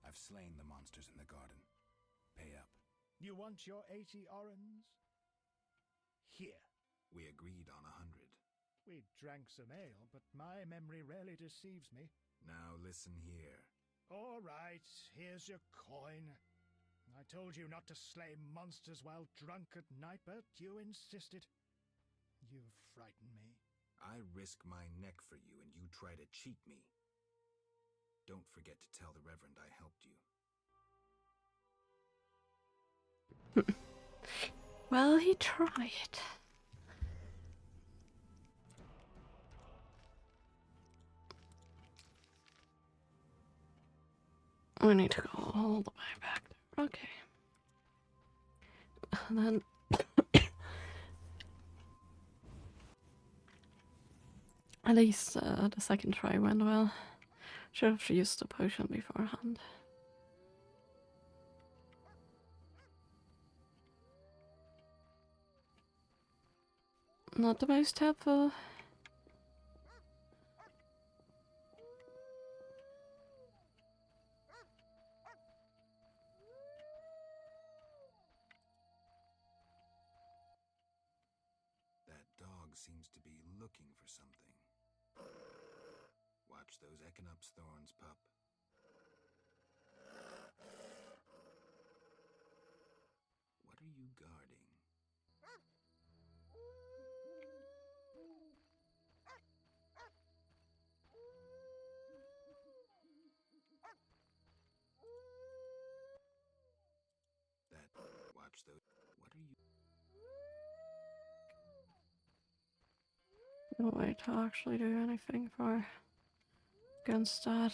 I've slain the monsters in the garden. Pay up. You want your 80 orens? Here. We agreed on 100. We drank some ale, but my memory rarely deceives me. Now listen here. All right, here's your coin. I told you not to slay monsters while drunk at night, but you insisted. You frighten me. I risk my neck for you and you try to cheat me. Don't forget to tell the Reverend I helped you. Well, he tried. We need to go all the way back there. Okay. And then at least the second try went well. Should have used the potion beforehand. Not the most helpful. That dog seems to be looking for something. Watch those Echinop's thorns, pup. What are you guarding? Watch those. What are you? No way to actually do anything for against that.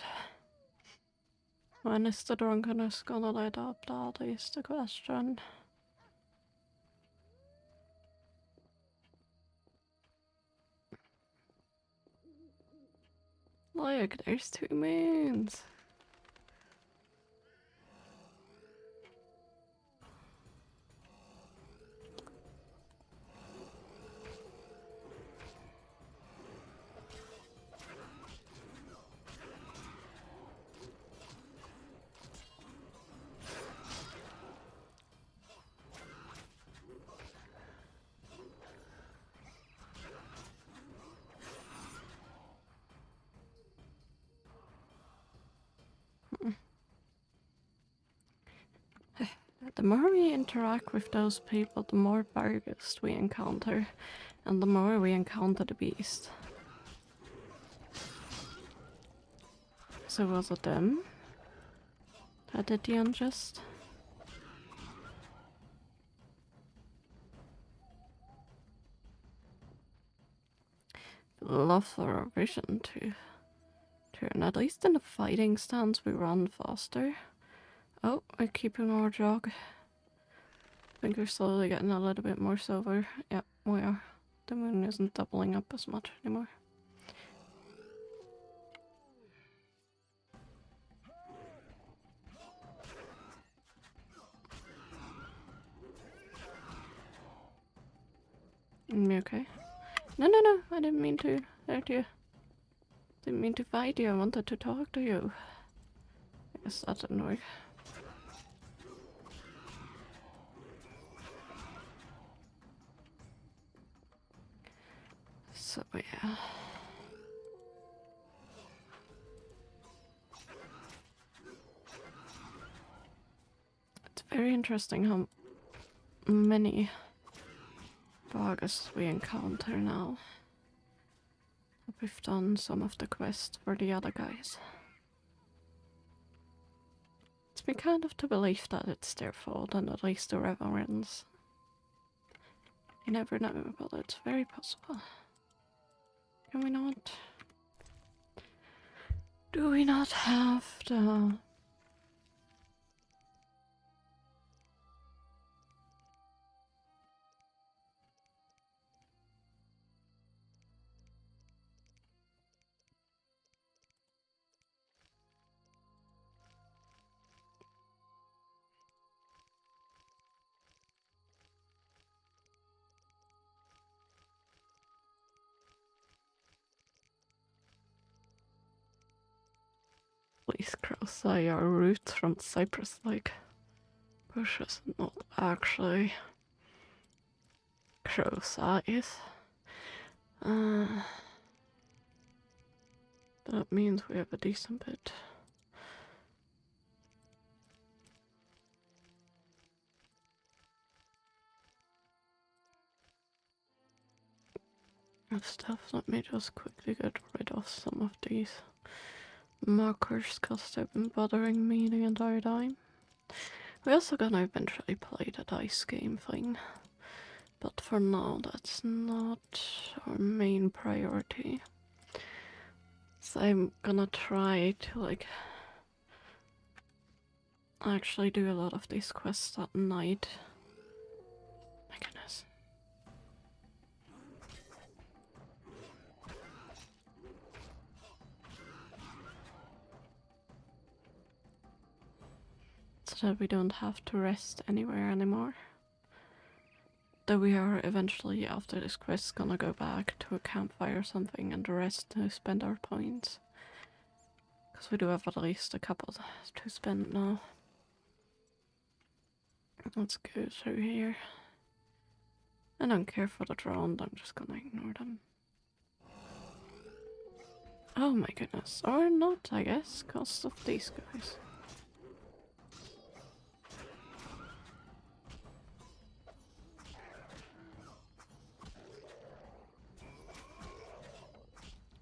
When is the drunkenness gonna let up? That is the question. Look, there's 2 moons. The more we interact with those people, the more Barghest we encounter, and the more we encounter the beast. So was it them that did the unjust? Love for our vision to turn, at least in the fighting stance we run faster. Oh, we're keeping our jog. I think we're slowly getting a little bit more silver. Yep, we are. The moon isn't doubling up as much anymore. You okay? No, I didn't mean to hurt you. Didn't mean to fight you, I wanted to talk to you. I guess that didn't work. So yeah. It's very interesting how many Barghest we encounter now. We've done some of the quests for the other guys. It's been kind of to believe that it's their fault and at least the Reverends. You never know, but it's very possible. Can we not? Do we not have the... Please, Crowseye are roots from Cyprus like bushes, not actually Crowseyes. That means we have a decent bit. Of stuff. Let me just quickly get rid of some of these markers because they've been bothering me the entire time. We're also gonna eventually play the dice game thing, but for now that's not our main priority. So I'm gonna try to like actually do a lot of these quests at night. My goodness. So that we don't have to rest anywhere anymore. Though we are eventually, after this quest, gonna go back to a campfire or something and the rest to spend our points. Because we do have at least a couple to spend now. Let's go through here. I don't care for the drone, I'm just gonna ignore them. Oh my goodness. Or not, I guess, because of these guys.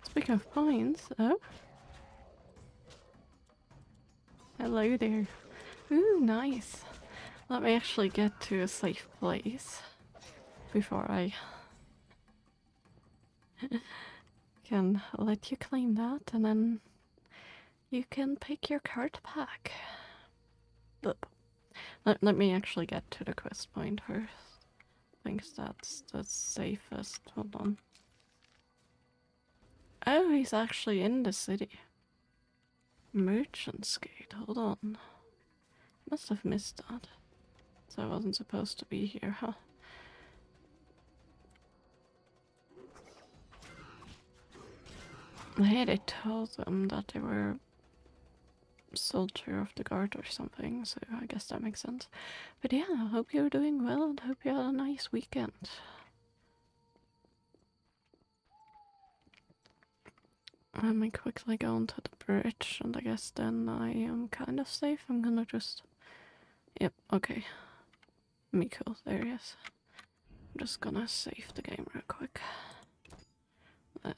Speaking of points, oh. Hello there. Ooh, nice. Let me actually get to a safe place before I can let you claim that, and then you can pick your card pack. Let me actually get to the quest point first. I think that's the safest. Hold on. Oh, he's actually in the city. Merchant's Gate. Hold on. Must have missed that. So I wasn't supposed to be here, huh? Hey, they told them that they were soldier of the guard or something, so I guess that makes sense. But yeah, I hope you're doing well and hope you had a nice weekend. Let me quickly go onto the bridge, and I guess then I am kind of safe. I'm gonna just... Yep, okay. Miko, there he is. I'm just gonna save the game real quick.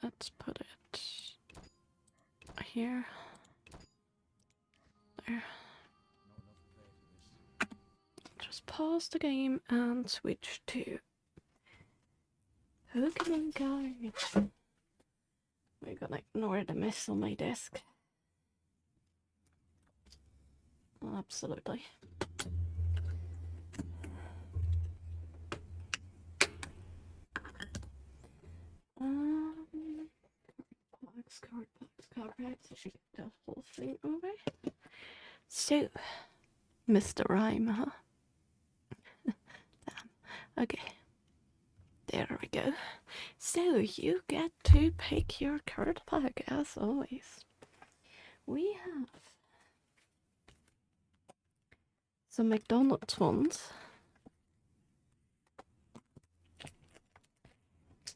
Let's put it here. There. Just pause the game and switch to Pokemon cards. We're gonna ignore the mess on my desk. Absolutely. Card packs. I should get the whole thing over. So, Mr. Rhyme, huh? Damn. Okay. There we go. So, you get to pick your card pack as always. We have some McDonald's ones.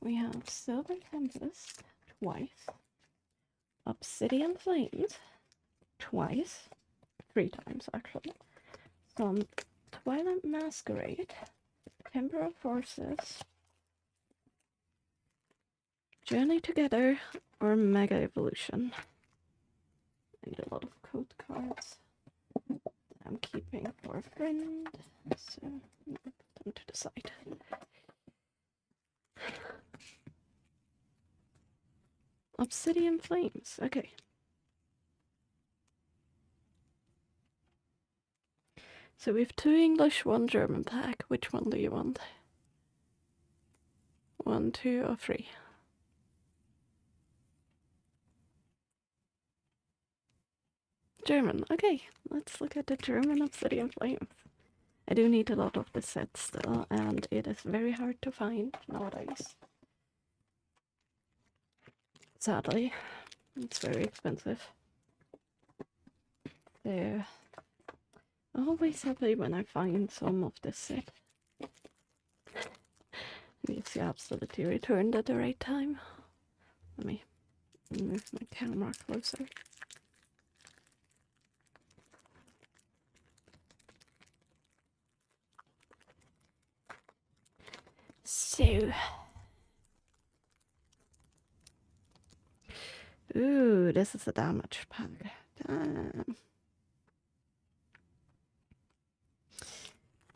We have Silver Tempest twice. Obsidian Flames twice. 3 times actually. Some Twilight Masquerade. Temporal Forces. Journey Together or Mega Evolution. I need a lot of code cards I'm keeping for a friend, so I'll put them to the side. Obsidian Flames, okay. So we have 2 English, 1 German pack. Which one do you want? 1, 2, or 3? German, okay. Let's look at the German Obsidian Flames. I do need a lot of the sets still, and it is very hard to find nowadays. Sadly, it's very expensive. So, always happy when I find some of this set. It's absolutely returned at the right time. Let me move my camera closer. So, ooh, this is a damage pack. Damn.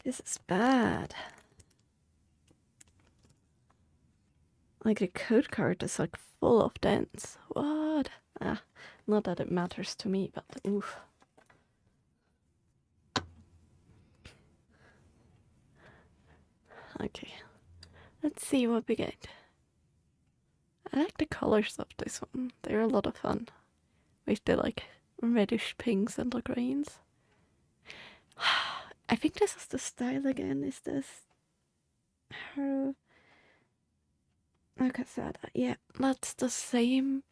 This is bad. Like the code card is like full of dents. What? Ah, not that it matters to me, but oof. Okay, let's see what we get. I like the colors of this one. They're a lot of fun. With the like reddish pinks and the greens. I think this is the style again. Is this her? Like I said, yeah, that's the same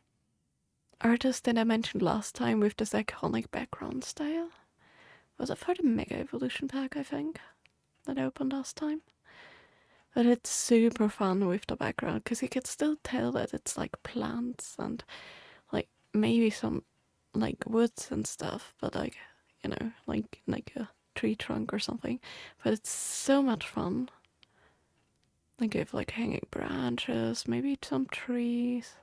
artist that I mentioned last time with this iconic background style. Was it for the Mega Evolution pack, I think, that I opened last time? But it's super fun with the background because you can still tell that it's like plants and like maybe some like woods and stuff, but like, you know, like a tree trunk or something. But it's so much fun. Like you have like hanging branches, maybe some trees,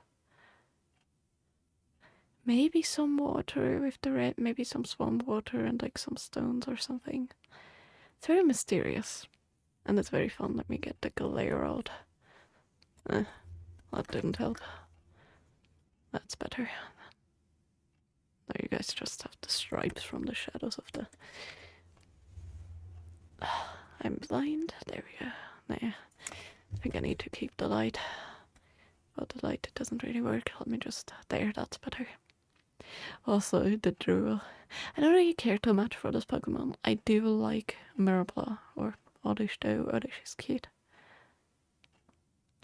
maybe some water with the red, maybe some swamp water and like some stones or something. It's very mysterious. And it's very fun. Let me get the glare out. That didn't help. That's better. Now you guys just have the stripes from the shadows of the... I'm blind. There we go. Nah. I think I need to keep the light. But the light doesn't really work. Let me just... There, that's better. Also, the drool. I don't really care too much for this Pokemon. I do like Mirabla or Oddish though. Oddish is cute.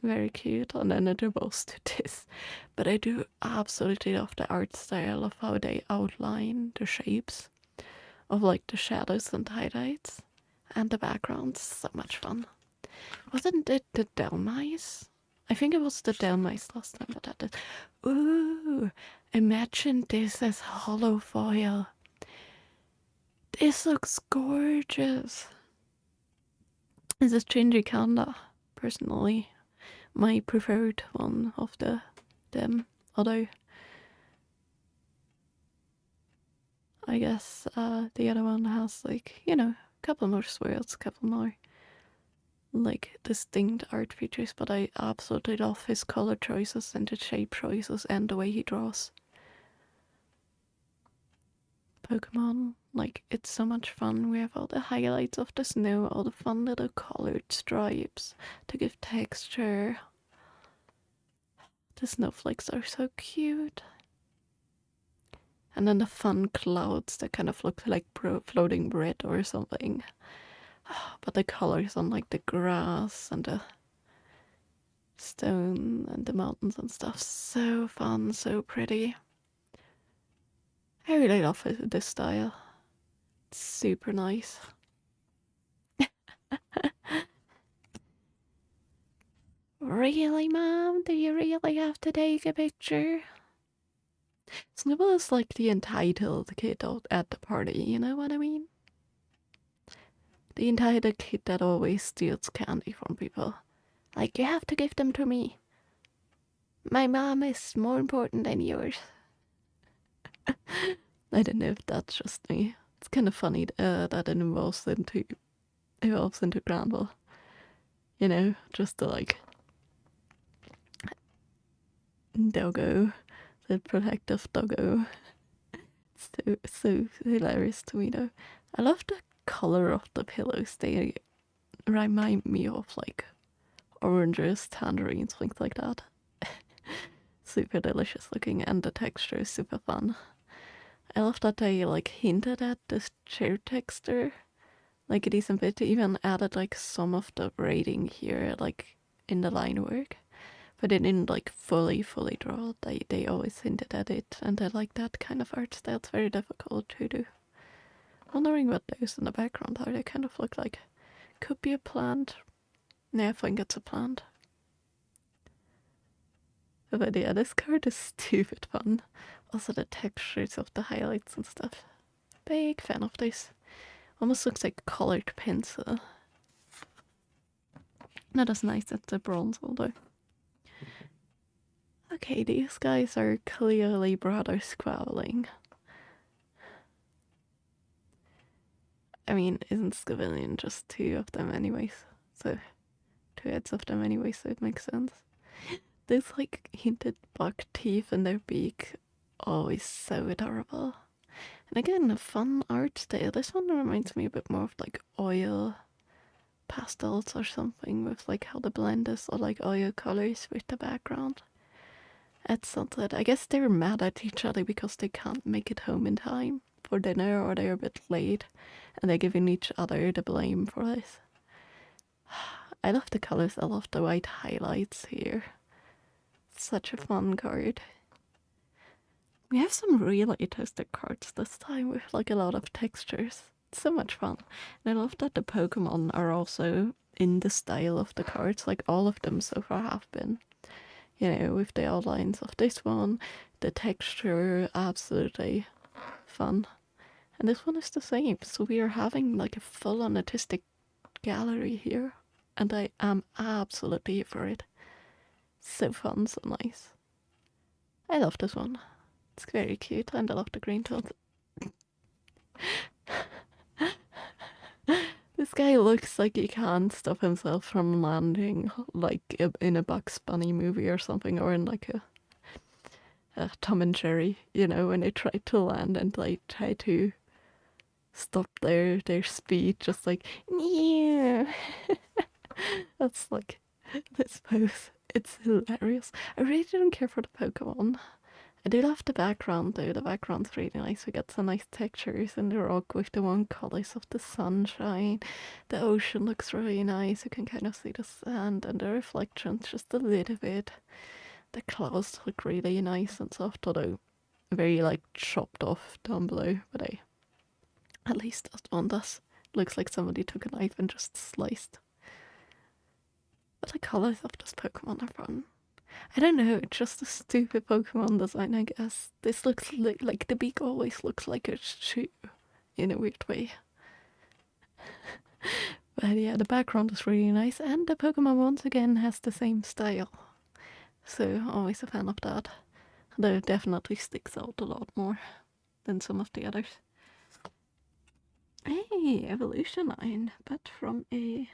Very cute, and then they're both to this. But I do absolutely love the art style of how they outline the shapes of like the shadows and highlights and the backgrounds. So much fun. Wasn't it the Delmice? I think it was the Delmice last time that had it. Ooh, imagine this as hollow foil. This looks gorgeous. This is Shinji Kanda, personally. My preferred one of them, although I guess the other one has like, you know, a couple more swirls, a couple more like distinct art features, but I absolutely love his color choices and the shape choices and the way he draws Pokemon. Like, it's so much fun. We have all the highlights of the snow, all the fun little colored stripes to give texture. The snowflakes are so cute. And then the fun clouds that kind of look like floating bread or something. But the colors on like the grass and the stone and the mountains and stuff. So fun, so pretty. I really love this style. It's super nice. Really, Mom? Do you really have to take a picture? Snubble is like the entitled kid out at the party, you know what I mean? The entitled kid that always steals candy from people. Like, you have to give them to me. My mom is more important than yours. I don't know if that's just me. It's kind of funny that it evolves into Granville. You know, just the like doggo, the protective doggo. It's so hilarious to me though. I love the color of the pillows. They remind me of like oranges, tangerines, things like that. Super delicious looking, and the texture is super fun. I love that they like hinted at this chair texture, like a decent bit. They even added like some of the braiding here, like in the line work, but they didn't like fully draw it. They always hinted at it, and I like that kind of art style. It's very difficult to do. Wondering what those in the background are. They kind of look like could be a plant. Yeah, I think it's a plant. But yeah, this card is stupid fun. Also the textures of the highlights and stuff. Big fan of this. Almost looks like colored pencil. Not as nice as the bronze although. Okay, these guys are clearly brothers squabbling. I mean, isn't Skavilian just two of them anyways? So, two heads of them anyways, so it makes sense. This like hinted buck teeth in their beak, always so adorable. And again, a fun art style. This one reminds me a bit more of like oil pastels or something with like how the blend is, or like oil colors with the background. At sunset, I guess they're mad at each other because they can't make it home in time for dinner, or they're a bit late, and they're giving each other the blame for this. I love the colors, I love the white highlights here. Such a fun card. We have some really toasted cards this time with like a lot of textures. It's so much fun. And I love that the Pokemon are also in the style of the cards, like all of them so far have been. You know, with the outlines of this one, the texture, absolutely fun. And this one is the same, so we are having like a full-on artistic gallery here. And I am absolutely here for it. So fun, so nice. I love this one. It's very cute, and I love the green tones. This guy looks like he can't stop himself from landing like in a Bugs Bunny movie or something, or in like a Tom and Jerry, you know, when they try to land and like try to stop their speed, just like, yeah. That's like this pose. It's hilarious. I really don't care for the Pokemon. I do love the background though. The background's really nice. We got some nice textures in the rock with the warm colors of the sunshine. The ocean looks really nice. You can kind of see the sand and the reflections just a little bit. The clouds look really nice and soft, although very like chopped off down below. But at least that one does. Looks like somebody took a knife and just sliced. But the colors of this Pokemon are fun. I don't know, it's just a stupid Pokemon design, I guess. This looks like the beak always looks like a shoe in a weird way. But yeah, the background is really nice, and the Pokemon once again has the same style. So, always a fan of that. Though it definitely sticks out a lot more than some of the others. Hey, Evolution 9, but from a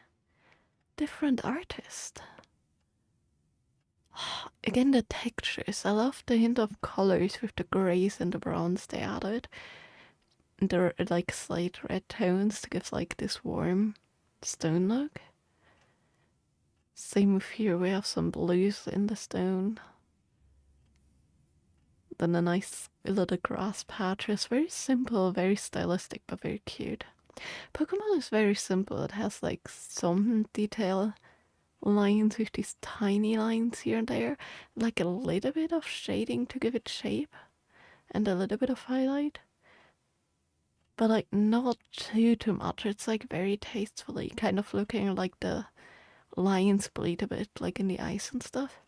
different artist. Again, the textures. I love the hint of colors with the grays and the browns they added. And they're like slight red tones to give like this warm stone look. Same with here, we have some blues in the stone. Then a nice little grass patches. Very simple, very stylistic, but very cute. Pokemon is very simple. It has like some detail lines with these tiny lines here and there, like a little bit of shading to give it shape, and a little bit of highlight, but like not too much. It's like very tastefully, kind of looking like the lines bleed a bit, like in the eyes and stuff.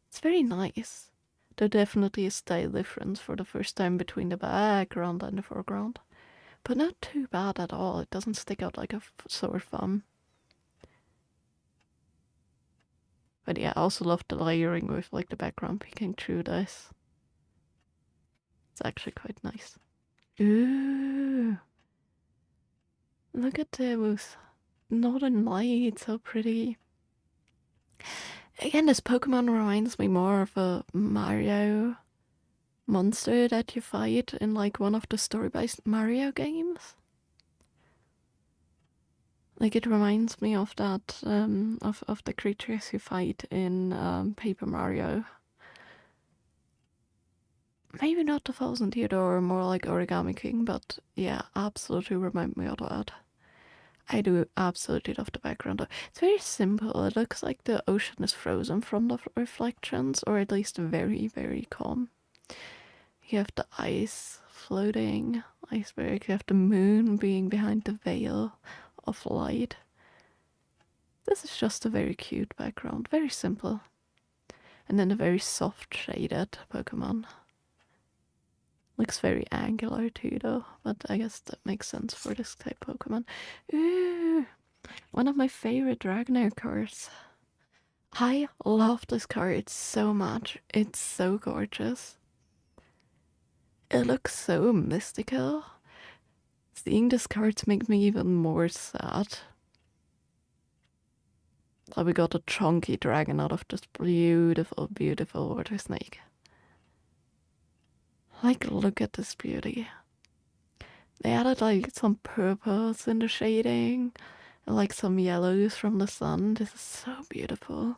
It's very nice. There definitely is style difference for the first time between the background and the foreground, but not too bad at all. It doesn't stick out like a sore thumb. But yeah, I also love the layering with like the background peeking through this. It's actually quite nice. Ooh. Look at those northern lights, so pretty. Again, this Pokemon reminds me more of a Mario monster that you fight in like one of the story-based Mario games. Like it reminds me of that, of the creatures you fight in Paper Mario. Maybe not the Thousand Year Door, more like Origami King, but yeah, absolutely remind me of that. I do absolutely love the background. It's very simple. It looks like the ocean is frozen from the reflections, or at least very, very calm. You have the ice floating iceberg. You have the moon being behind the veil of light. This is just a very cute background, very simple. And then a very soft shaded Pokemon. Looks very angular too though, but I guess that makes sense for this type Pokemon. Ooh, one of my favorite Dragonair cards. I love this card so much. It's so gorgeous. It looks so mystical. Seeing this card makes me even more sad. So we got a chunky dragon out of this beautiful, beautiful water snake. Like, look at this beauty. They added like some purples in the shading and like some yellows from the sun. This is so beautiful.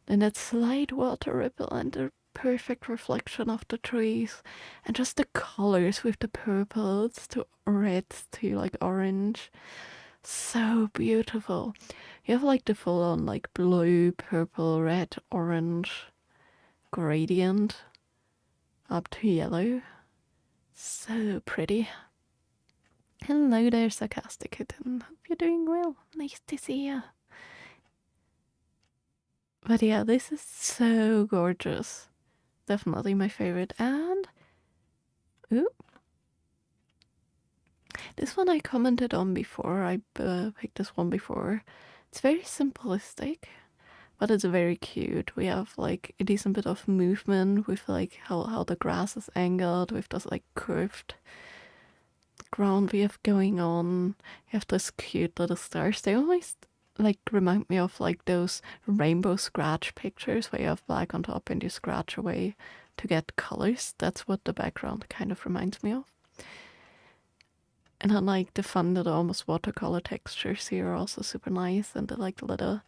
Then that slight water ripple and the perfect reflection of the trees and just the colors with the purples to reds to like orange. So beautiful. You have like the full on like blue, purple, red, orange gradient up to yellow. So pretty. Hello there, Sarcastic Kitten. Hope you're doing well. Nice to see you. But yeah, this is so gorgeous. Definitely my favorite. And ooh, this one I commented on before. I picked this one before. It's very simplistic, but it's very cute. We have like a decent bit of movement with like how the grass is angled with this like curved ground we have going on. You have this cute little stars. They always like remind me of like those rainbow scratch pictures where you have black on top and you scratch away to get colors. That's what the background kind of reminds me of. And I like the fun little almost watercolor textures here are also super nice, and the like little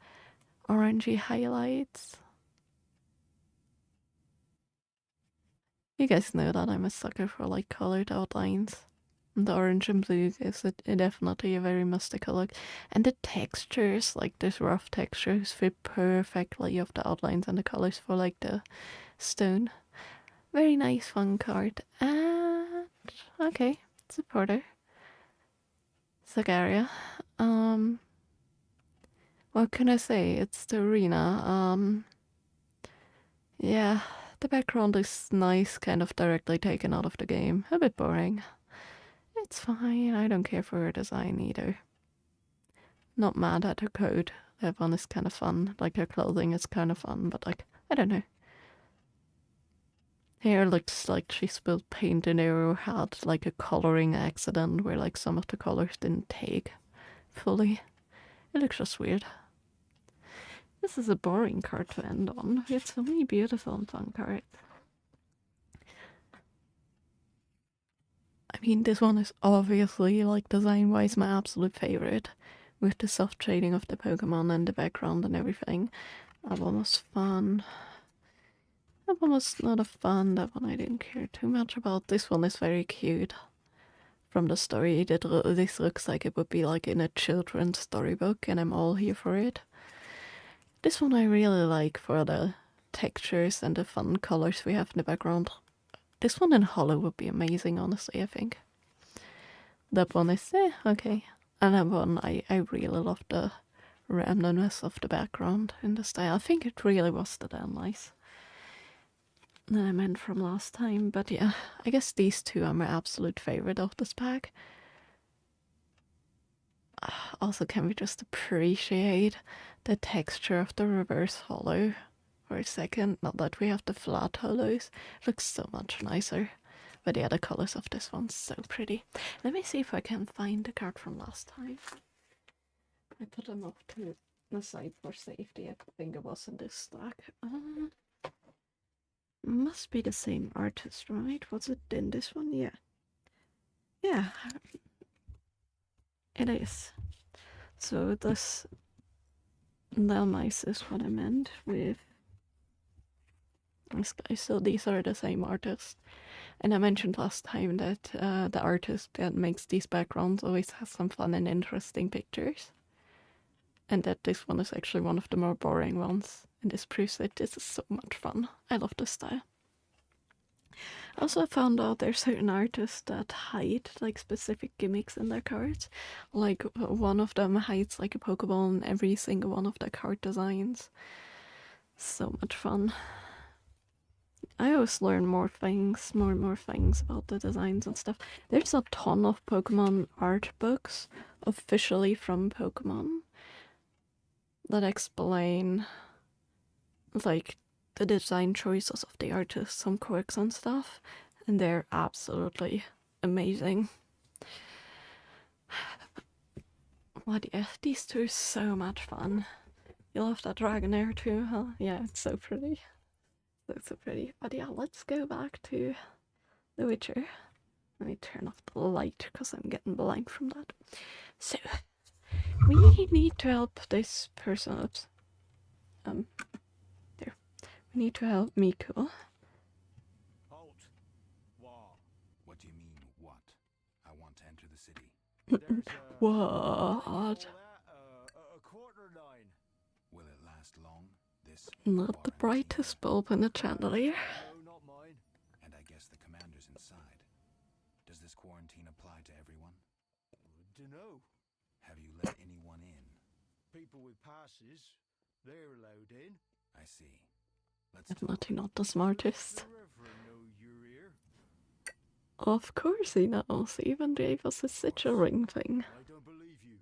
orangey highlights. You guys know that I'm a sucker for like colored outlines. And the orange and blue gives it definitely a very mystical look. And the textures, like this rough textures, fit perfectly of the outlines and the colors for like the stone. Very nice fun card. And okay, supporter. Sagaria. What can I say? It's the arena. Yeah, the background is nice, kind of directly taken out of the game. A bit boring. It's fine, I don't care for her design either. Not mad at her code. That one is kind of fun. Like her clothing is kind of fun, but like, I don't know. Here looks like she spilled paint in there or had like a coloring accident where like some of the colors didn't take fully. It looks just weird. This is a boring card to end on. We have so many beautiful and fun cards. I mean, this one is obviously, like, design-wise my absolute favorite. With the soft shading of the Pokemon and the background and everything. That one was fun. That one was not a fun. That one I didn't care too much about. This one is very cute. From the story, this looks like it would be like in a children's storybook, and I'm all here for it. This one I really like for the textures and the fun colors we have in the background. This one in hollow would be amazing, honestly, I think. That one is, okay. And that one, I really love the randomness of the background in the style. I think it really was the damn nice that I meant from last time. But yeah, I guess these two are my absolute favorite of this pack. Also, can we just appreciate the texture of the reverse hollow for a second? Not that we have the flat hollows. It looks so much nicer. But yeah, the colors of this one's so pretty. Let me see if I can find the card from last time. I put them off to the side for safety. I think it was in this stack. Must be the same artist, right? Was it in this one? Yeah. Yeah. It is. So this Delmice is what I meant with this guy. So these are the same artists. And I mentioned last time that the artist that makes these backgrounds always has some fun and interesting pictures. And that this one is actually one of the more boring ones. And this proves that this is so much fun. I love this style. Also, I found out there's certain artists that hide like specific gimmicks in their cards. Like one of them hides like a Pokeball in every single one of their card designs. So much fun. I always learn more and more things about the designs and stuff. There's a ton of Pokemon art books officially from Pokemon that explain like the design choices of the artists, some quirks and stuff, and they're absolutely amazing. But yeah, these two are so much fun. You love that Dragonair too, huh? Yeah, it's so pretty. So pretty. But yeah, let's go back to The Witcher. Let me turn off the light because I'm getting blind from that. So, we need to help this person out. There. We need to help Miko. Halt. What? What do you mean, what? I want to enter the city. There's a... What? A quarter line. Will it last long? This Not the brightest bulb in the chandelier. No, not mine. And I guess the commander's inside. Does this quarantine apply to everyone? Dunno. Have you let anyone in? People with passes, they're allowed in. I see. Let's Definitely not the smartest. The Reverend know you're here. Of course he knows. He even gave us a sigil ring thing. I don't believe you.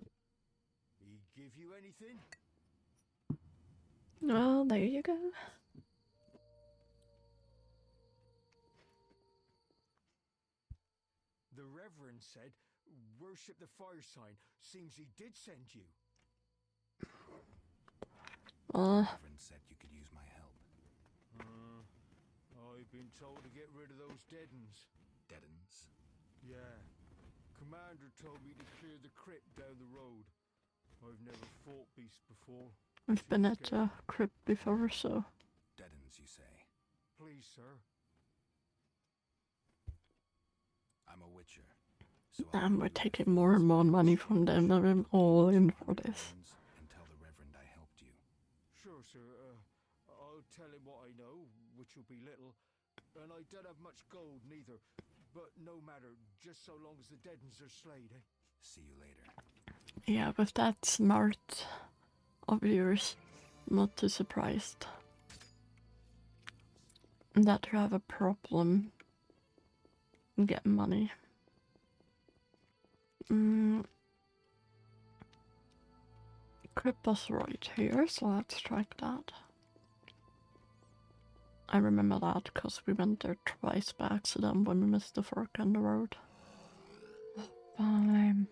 He give you anything? Well, there you go. The Reverend said, worship the fire sign. Seems he did send you. The Reverend said you could use my help. I've been told to get rid of those dead uns. Deadens? Yeah. Commander told me to clear the crypt down the road. I've never fought beasts before. I've been at a crypt before, so... Deadens, you say? Please, sir. I'm a witcher. So And we're taking more and more money from them. I'm all in for this. And tell the Reverend I helped you. Sure, sir. I'll tell him what I know, which will be little. And I don't have much gold neither. But no matter, just so long as the dead uns are slayed, eh? See you later. Yeah, with that smart of yours, not too surprised that you have a problem getting money. Crypt was right here, so let's track that. I remember that because we went there twice by accident when we missed the fork in the road. Fine.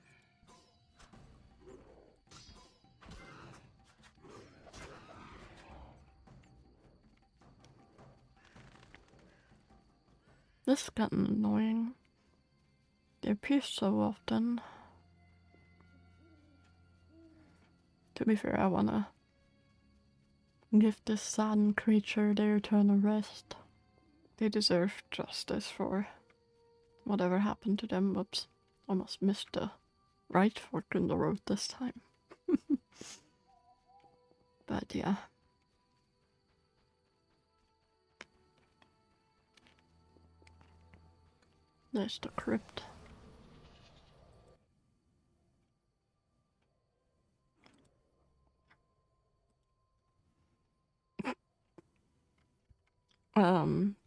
This is getting annoying. They appear so often. To be fair, I wanna give this saddened creature their eternal rest. They deserve justice for whatever happened to them. Whoops, almost missed the right fork in the road this time. But yeah. There's the crypt.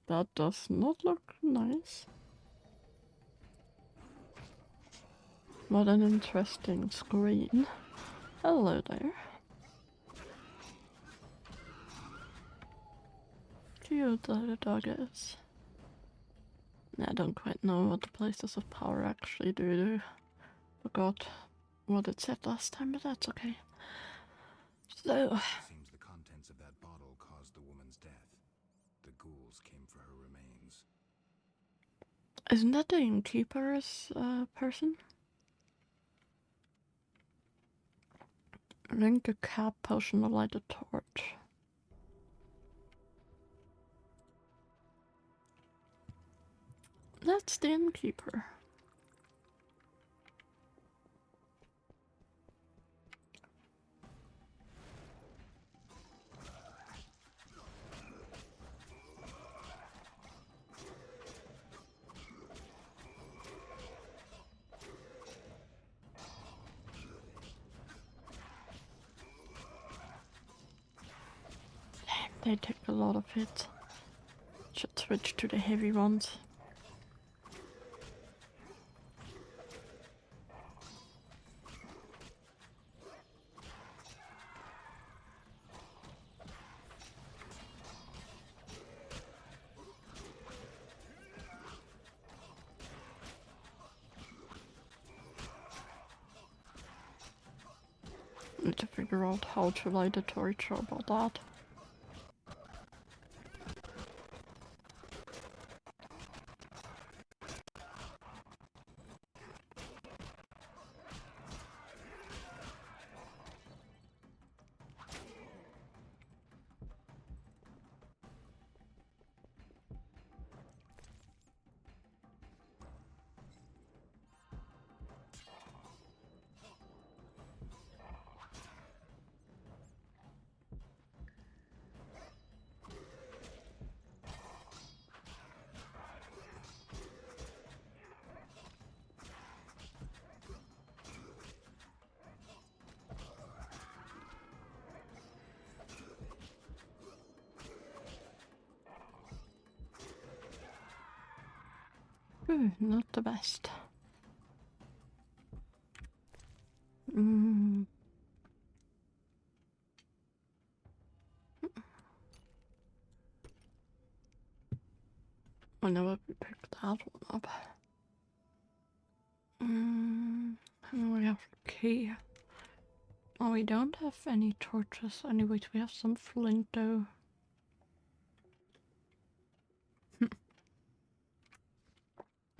That does not look nice. What an interesting screen. Hello there. Cute little dog is. I don't quite know what the places of power actually do. Forgot what it said last time, but that's okay. So... Seems the contents of that bottle caused the woman's death. The ghouls came for her remains. Isn't that the innkeeper's person? Drink a cap potion to light a torch. That's the innkeeper. They take a lot of hits. Should switch to the heavy ones. Need to figure out how to light a torch about that. Not the best. I never picked that one up. And we have the key. Oh, we don't have any torches. Anyways, we have some flint though.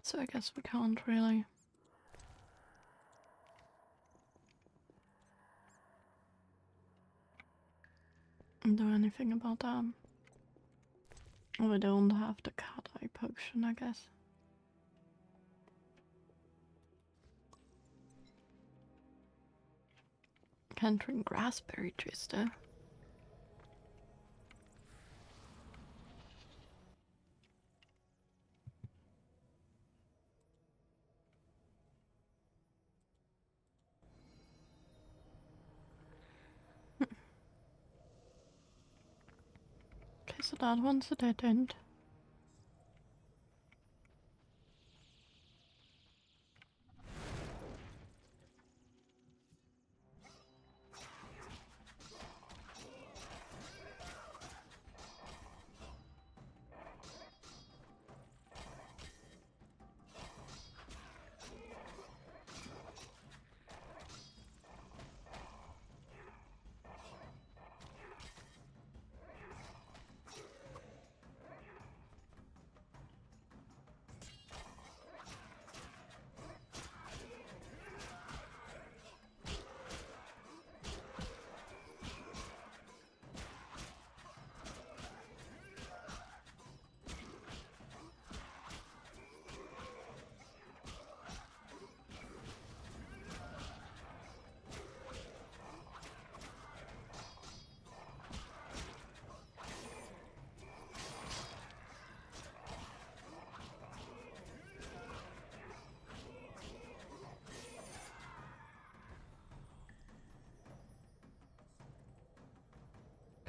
So I guess we can't really do anything about that. We don't have the cat eye potion, I guess. Can't drink raspberry juice though. Okay, so that one's a dead end.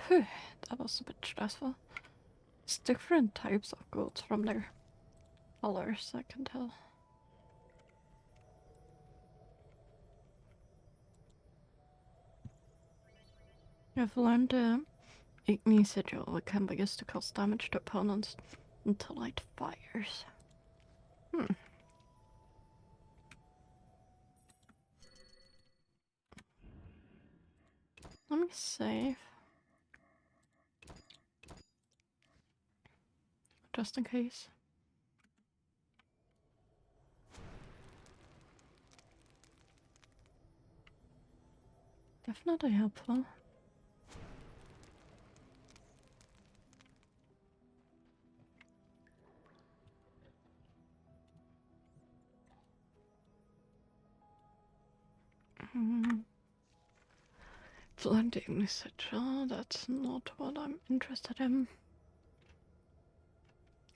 Phew, that was a bit stressful. It's different types of goats from their colors, I can tell. I've learned Igni Sigil can be used to cause damage to opponents and to light fires. Let me save. Just in case. Definitely helpful. Blending this that's not what I'm interested in.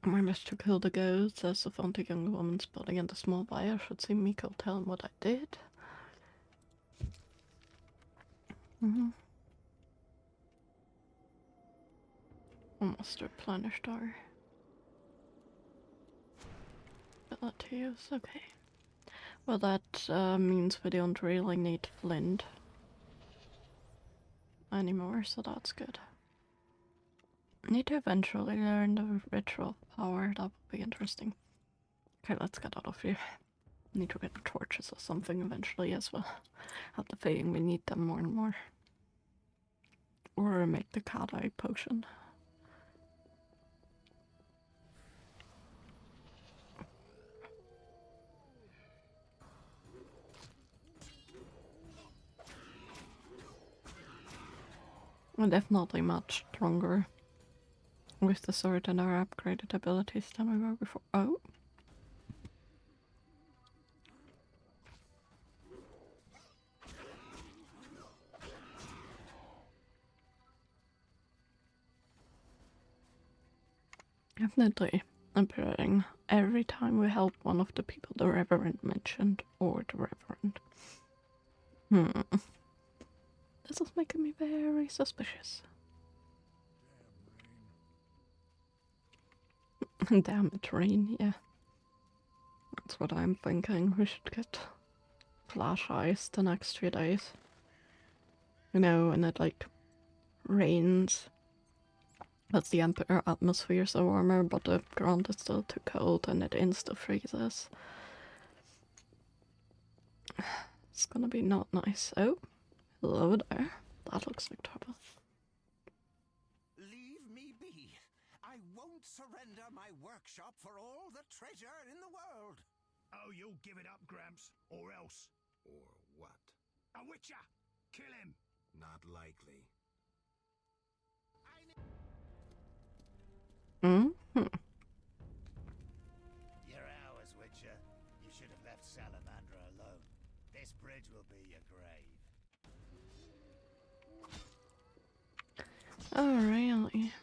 My wish to kill the ghosts as if found a young woman's body and a small buyer should see Miko tell him what I did. Almost replenished our abilities. Okay. Well, that means we don't really need flint anymore, so that's good. Need to eventually learn the ritual power. That would be interesting. Okay, let's get out of here. Need to get torches or something eventually as well. Have the feeling we need them more and more. Or make the cat eye potion. We're definitely much stronger with the sword and our upgraded abilities than we were before. Oh. Definitely appearing every time we help one of the people the Reverend mentioned, or the Reverend. This is making me very suspicious. Damn it, rain, yeah. That's what I'm thinking. We should get flash ice the next few days. You know, and it like rains. But the atmosphere is so warmer, but the ground is still too cold and it insta freezes. It's gonna be not nice. Oh, hello there. That looks like trouble. Leave me be. I won't surrender my workshop for all the treasure in the world. Oh, you'll give it up, Gramps, or else. Or what? A witcher! Kill him! Not likely. You're ours, Witcher. You should have left Salamandra alone. This bridge will be your grave. Oh, really?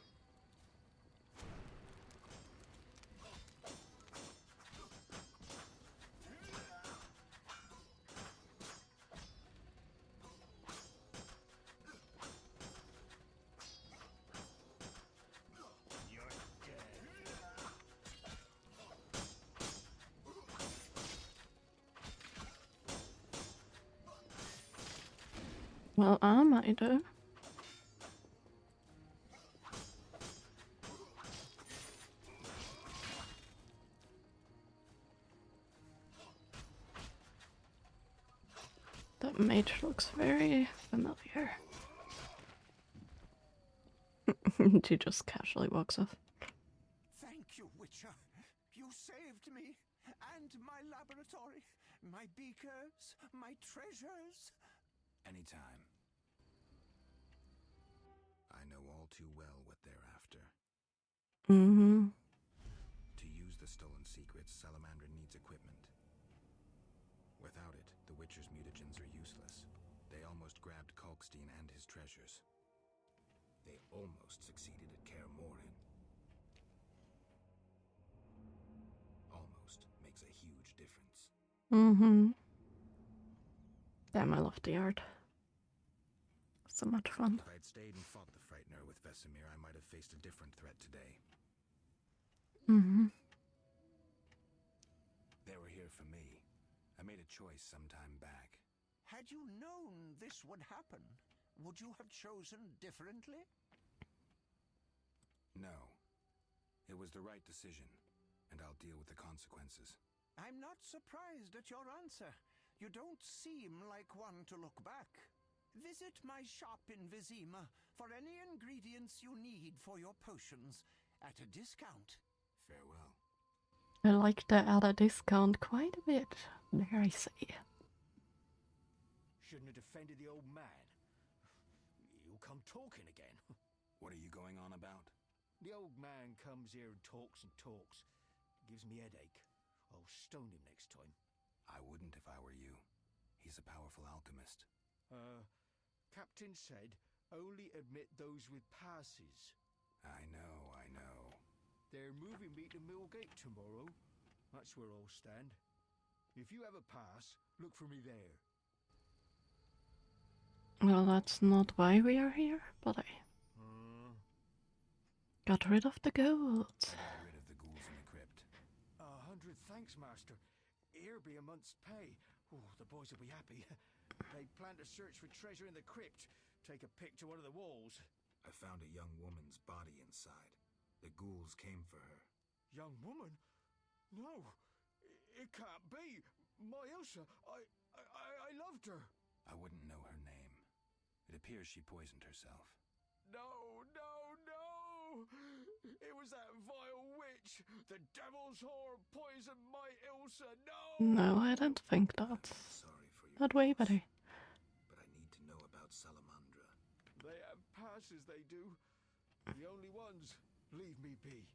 Well, I might do. That mage looks very familiar. She just casually walks off. Thank you, Witcher. You saved me. And my laboratory. My beakers. My treasures. Anytime. I know all too well what they're after. To use the stolen secrets, Salamandra needs equipment. Without it, the Witcher's mutagens are useless. They almost grabbed Kalkstein and his treasures. They almost succeeded at Kaer Morhen. Almost makes a huge difference. Damn, I love the art. So much fun. If I'd stayed and fought the Frightener with Vesemir, I might have faced a different threat today. They were here for me. I made a choice some time back. Had you known this would happen, would you have chosen differently? No. It was the right decision, and I'll deal with the consequences. I'm not surprised at your answer. You don't seem like one to look back. Visit my shop in Vizima for any ingredients you need for your potions at a discount. Farewell. I like the at a discount quite a bit, dare I say. Shouldn't have defended the old man. You come talking again. What are you going on about? The old man comes here and talks and talks. Gives me headache. I'll stone him next time. I wouldn't if I were you. He's a powerful alchemist. Captain said only admit those with passes. I know. They're moving me to Millgate tomorrow. That's where I'll stand. If you have a pass, look for me there. Well, that's not why we are here, but Got rid of the goats. I got rid of the ghouls in the crypt. 100 thanks, Master. Here be a month's pay. Oh, the boys will be happy. They plan to search for treasure in the crypt. Take a pic to one of the walls. I found a young woman's body inside. The ghouls came for her. Young woman? No, it can't be. My Ilsa, I loved her. I wouldn't know her name. It appears she poisoned herself. No, no, no! It was that vile witch! The devil's whore poisoned my Ilsa! No! No, I don't think that's Sorry for your that way, loss, buddy. but I need to know about Salamandra. They have passes, they do. The only ones. Leave me be.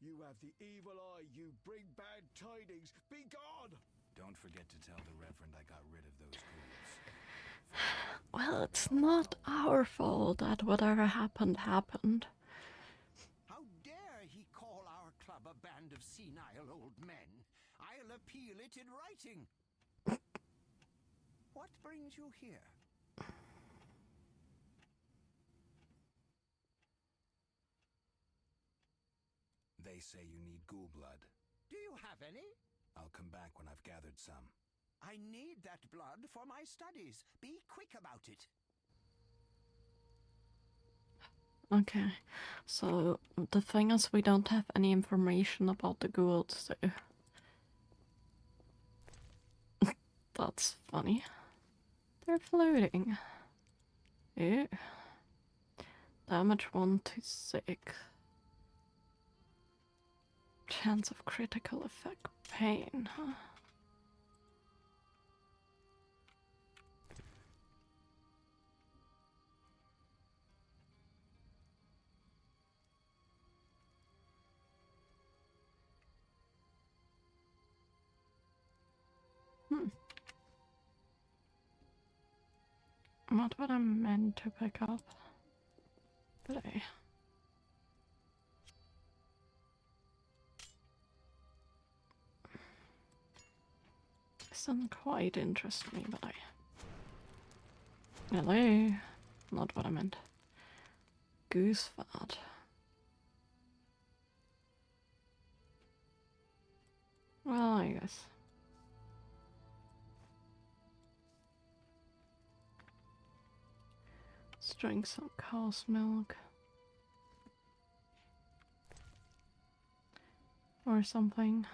You have the evil eye. You bring bad tidings. Be gone! Don't forget to tell the Reverend I got rid of those ghouls. Well, it's not our fault that whatever happened happened. How dare he call our club a band of senile old men? I'll appeal it in writing. What brings you here? They say you need ghoul blood. Do you have any? I'll come back when I've gathered some. I need that blood for my studies. Be quick about it. Okay, so the thing is, we don't have any information about the ghouls, so that's funny. They're floating. Ew. Damage 1 to 6. Chance of critical effect pain, huh? Not what I meant to pick up, but doesn't quite interest me, but hello, not what I meant. Goose fat. Well, I guess. Let's drink some cow's milk. Or something.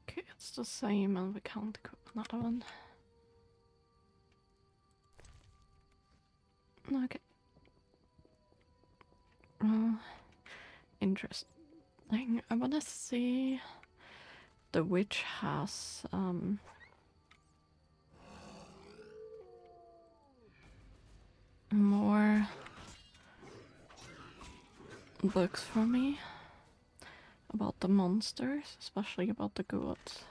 Okay, it's the same and we can't cook another one. Okay. Interesting. I wanna see the witch has more books for me about the monsters, especially about the ghouls.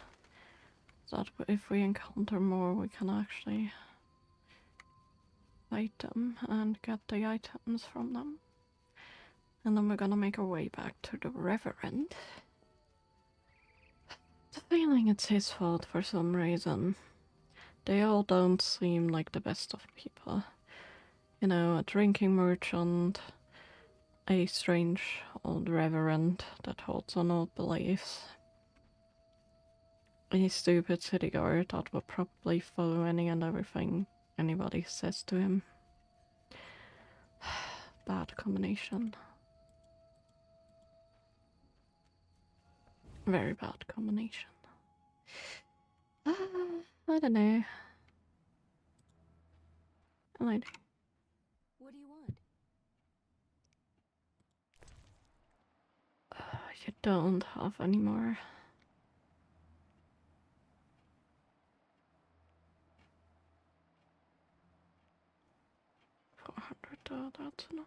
That if we encounter more, we can actually fight them and get the items from them. And then we're gonna make our way back to the Reverend. The feeling it's his fault for some reason. They all don't seem like the best of people. You know, a drinking merchant, a strange old reverend that holds on old beliefs, a stupid city guard that will probably follow any and everything anybody says to him. Bad combination. Very bad combination. I don't know. What do you want? You don't have any more. $400, that's not.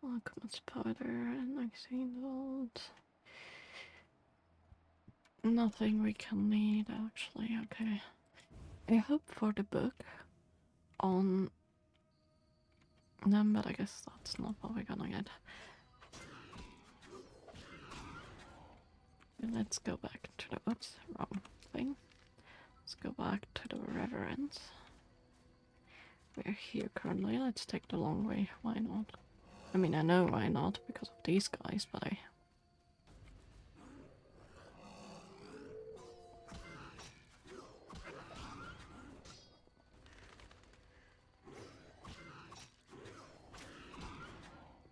Welcome spider and 19 volts. Nothing we can need actually, okay. I hope for the book on But I guess that's not what we're gonna get. Let's go back to the, oops, wrong thing. Let's go back to the Reverence. We're here currently, let's take the long way, why not? I mean, I know why not, because of these guys, but I...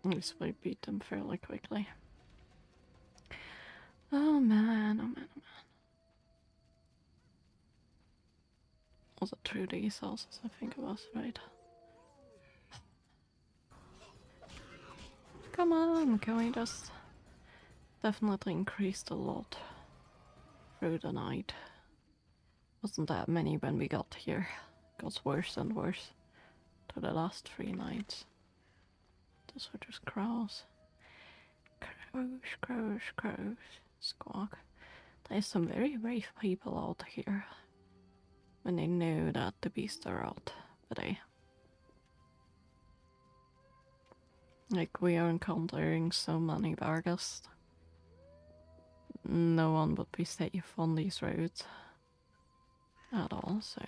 At least we beat them fairly quickly. Oh man, oh man, oh man. Was it through these houses? I think it was, right? Come on, can we just... Definitely increased a lot through the night. Wasn't that many when we got here. Got worse and worse to the last 3 nights. Those were just crows. Crows, crows, crows. Squawk. There's some very brave people out here. When they know that the beasts are out. But like, we are encountering so many Vargas. No one would be safe on these roads. At all, so...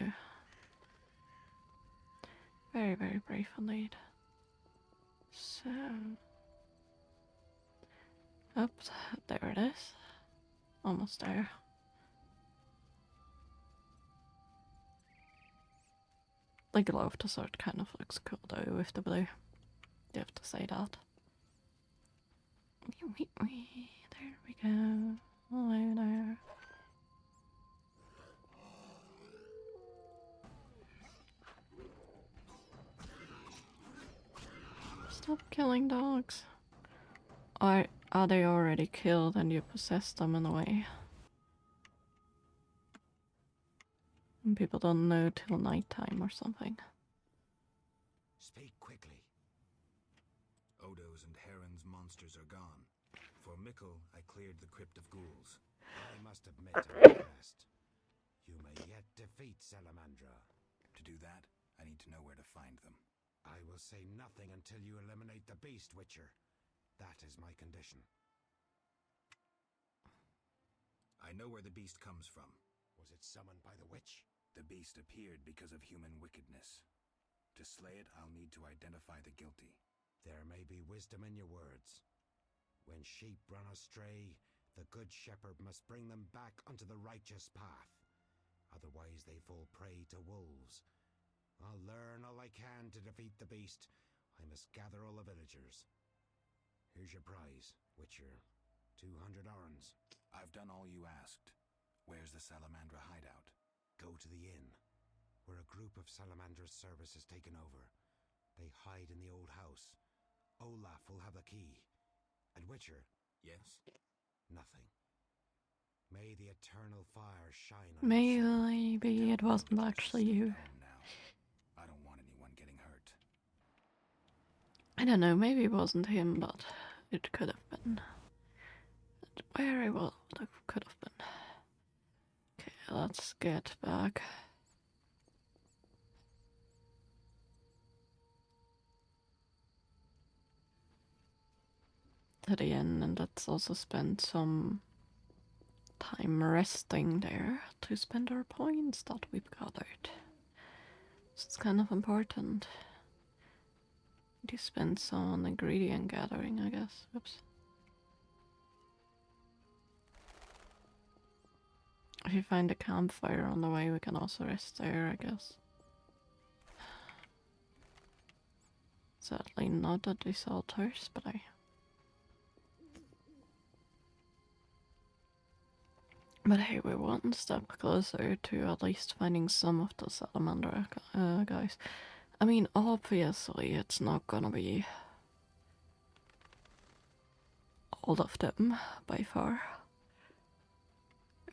Very, very brave indeed. So... Up, there it is. Almost there. The glow of the sword kind of looks cool though with the blue. You have to say that. There we go. Hello there. Stop killing dogs. Are they already killed and you possess them in a way? And people don't know till nighttime or something. Speak quickly. Odo's and Heron's monsters are gone. For Mikkel, I cleared the crypt of ghouls. I must admit, at best, you may yet defeat Salamandra. To do that, I need to know where to find them. I will say nothing until you eliminate the Beast Witcher. That is my condition. I know where the beast comes from. Was it summoned by the witch? The beast appeared because of human wickedness. To slay it, I'll need to identify the guilty. There may be wisdom in your words. When sheep run astray, the good shepherd must bring them back onto the righteous path. Otherwise they fall prey to wolves. I'll learn all I can to defeat the beast. I must gather all the villagers. Here's your prize, Witcher. 200 orens. I've done all you asked. Where's the Salamandra hideout? Go to the inn, where a group of Salamandra's service has taken over. They hide in the old house. Olaf will have the key. And Witcher? Yes? Nothing. May the eternal fire shine on you. Maybe it wasn't actually you. Now. I don't want anyone getting hurt. I don't know, maybe it wasn't him, but it could have been. It very well could have been. Okay, let's get back. To the inn, and let's also spend some time resting there to spend our points that we've gathered. So it's kind of important to spend some on ingredient gathering, I guess. Oops. If you find a campfire on the way, we can also rest there, I guess. Sadly not at these altars, but But hey, we're one step closer to at least finding some of the Salamander guys. I mean, obviously it's not gonna be all of them, by far.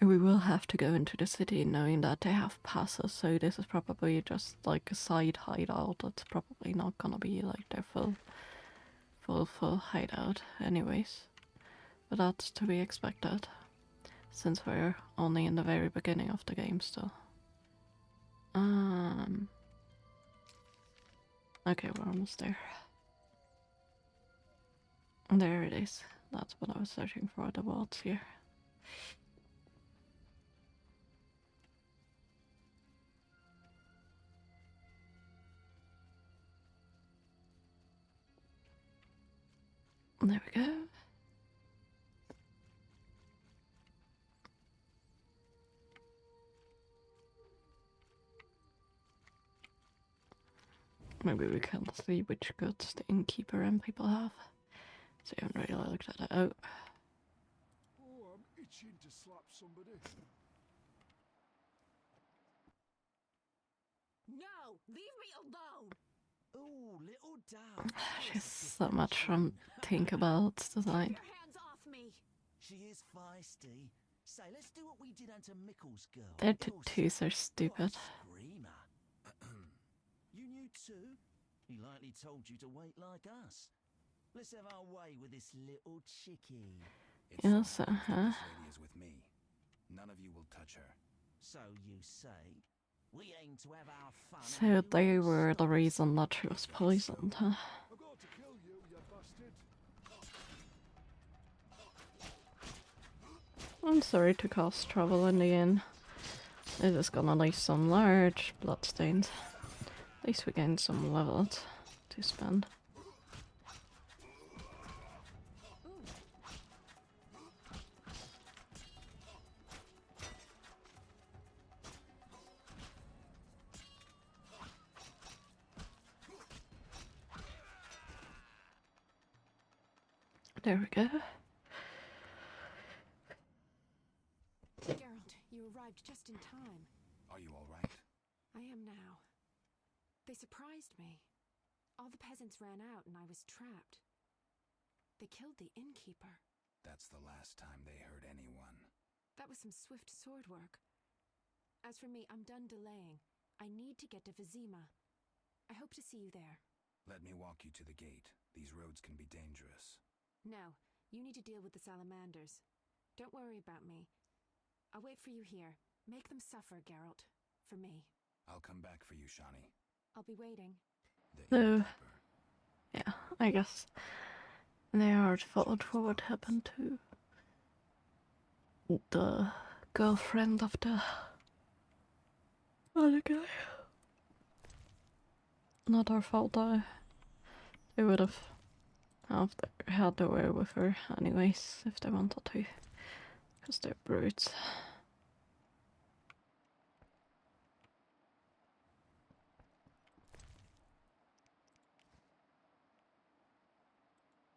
We will have to go into the city knowing that they have passes, so this is probably just like a side hideout. It's probably not gonna be like their full hideout anyways. But that's to be expected, since we're only in the very beginning of the game still. Okay, we're almost there. There it is. That's what I was searching for, the VODs here. There we go. Maybe we can see which goods the innkeeper and people have. So I haven't really looked at it out. Oh, I'm itching to slap somebody. No! Leave me alone! Oh, little dove. She's so much from Tinkerbell's design. Your hands off me! She is feisty. Say, let's do what we did unto Mickle's girl. Their Little tattoos are stupid. screamer. You knew too? He likely told you to wait like us. Let's have our way with this little chickie. It's Yes, so happens that uh-huh. this lady is with me. None of you will touch her. So you say? We aim to have our fun. So they were the reason that she was poisoned, huh? I've got to kill you, you bastard. I'm sorry to cause trouble in the inn. It is gonna leave some large bloodstains. At least we gained some levels to spend. There we go. Geralt, you arrived just in time. Are you all right? I am now. They surprised me. All the peasants ran out and I was trapped. They killed the innkeeper. That's the last time they hurt anyone. That was some swift sword work. As for me, I'm done delaying. I need to get to Vizima. I hope to see you there. Let me walk you to the gate. These roads can be dangerous. No, you need to deal with the salamanders. Don't worry about me. I'll wait for you here. Make them suffer, Geralt. For me. I'll come back for you, Shani. I'll be waiting. The So, innkeeper. yeah, I guess they are fault for what happened to the girlfriend of the other guy. Not our fault though. They would have had their way with her anyways if they wanted to. Because they're brutes.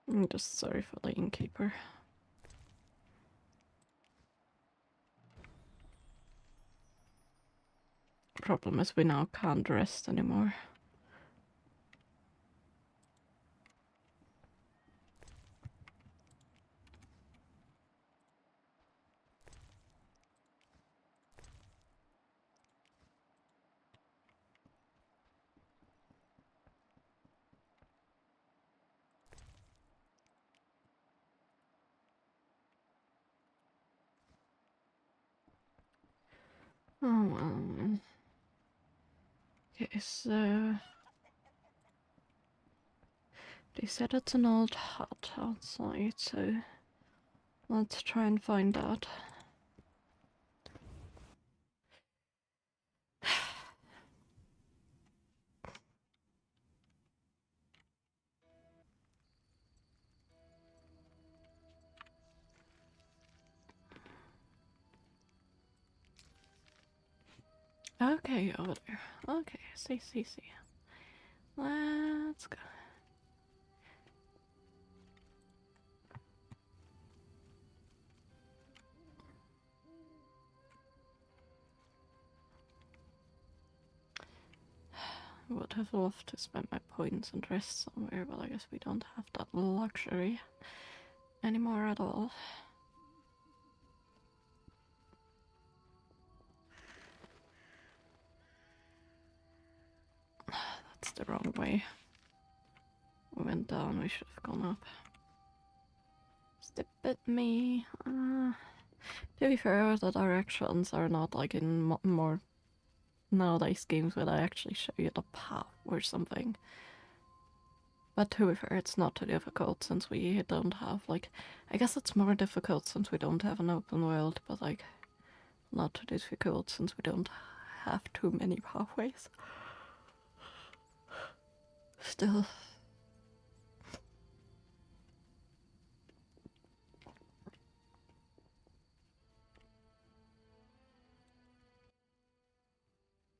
I'm just sorry for the innkeeper. Problem is we now can't rest anymore. Oh well. Okay, so they said it's an old hut outside, so let's try and find out. Okay, over there. Okay, see. Let's go. I would have loved to spend my points and rest somewhere, but I guess we don't have that luxury anymore at all. That's the wrong way. We went down, we should have gone up. Step at me. To be fair, the directions are not like in more nowadays games where they actually show you the path or something. But to be fair, it's not too difficult since we don't have, like, I guess it's more difficult since we don't have an open world, but, like, not too difficult since we don't have too many pathways. Still.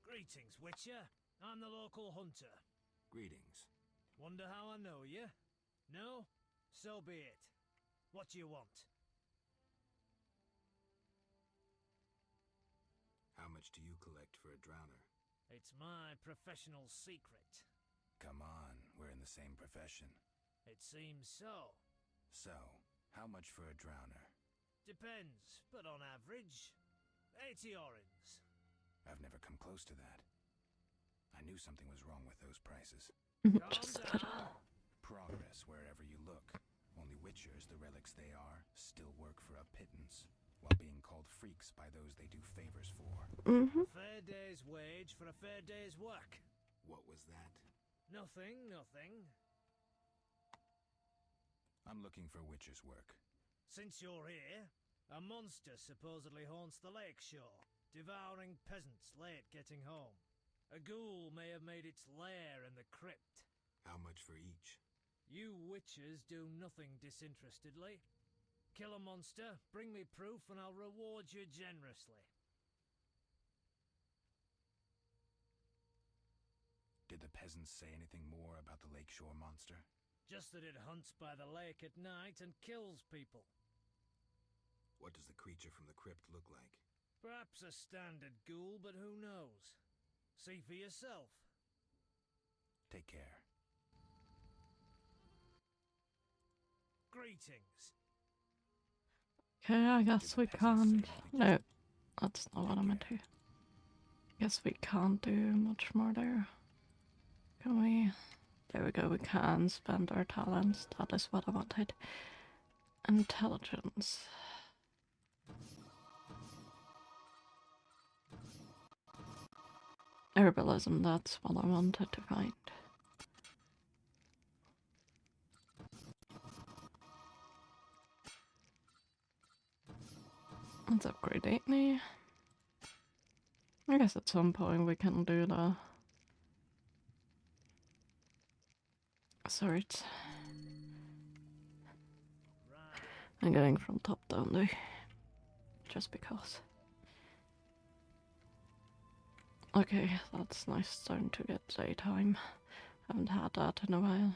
Greetings, Witcher. I'm the local hunter. Greetings. Wonder how I know you? No? So be it. What do you want? How much do you collect for a drowner? It's my professional secret. Come on, we're in the same profession. It seems so. So, how much for a drowner? Depends, but on average, 80 orens. I've never come close to that. I knew something was wrong with those prices. Just a little. Progress wherever you look. Only witchers, the relics they are, still work for a pittance, while being called freaks by those they do favors for. A fair day's wage for a fair day's work. What was that? Nothing, nothing. I'm looking for witcher's work. Since you're here, a monster supposedly haunts the lake shore, devouring peasants late getting home. A ghoul may have made its lair in the crypt. How much for each? You witchers do nothing disinterestedly. Kill a monster, bring me proof, and I'll reward you generously. Did the peasants say anything more about the lakeshore monster? Just that it hunts by the lake at night and kills people. What does the creature from the crypt look like? Perhaps a standard ghoul, but who knows? See for yourself. Take care. Greetings. Okay, I guess we can't. No, that's not what I meant to. Guess we can't do much more there. Can we? There we go, we can spend our talents. That is what I wanted. Intelligence. Herbalism, that's what I wanted to find. Let's upgrade 80. I guess at some point we can do the swords. I'm going from top down though, just because. Okay, that's nice, starting to get daytime. Haven't had that in a while.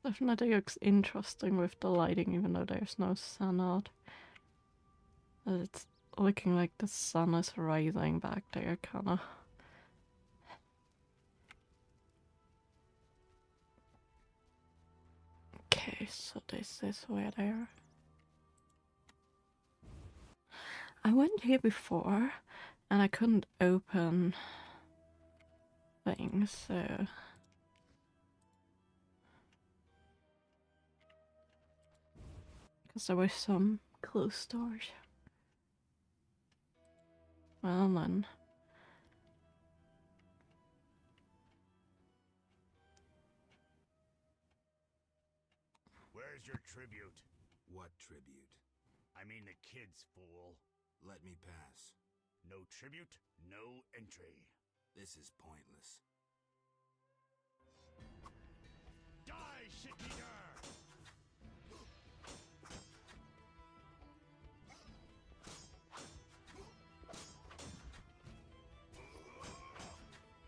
Definitely looks interesting with the lighting, even though there's no sun out. It's looking like the sun is rising back there, kinda. Okay, so this is where they are. I went here before, and I couldn't open things, so... Because there was some closed doors. Well then. Where's your tribute? What tribute? I mean the kids, fool. Let me pass. No tribute, no entry. This is pointless. Die, shit-eater!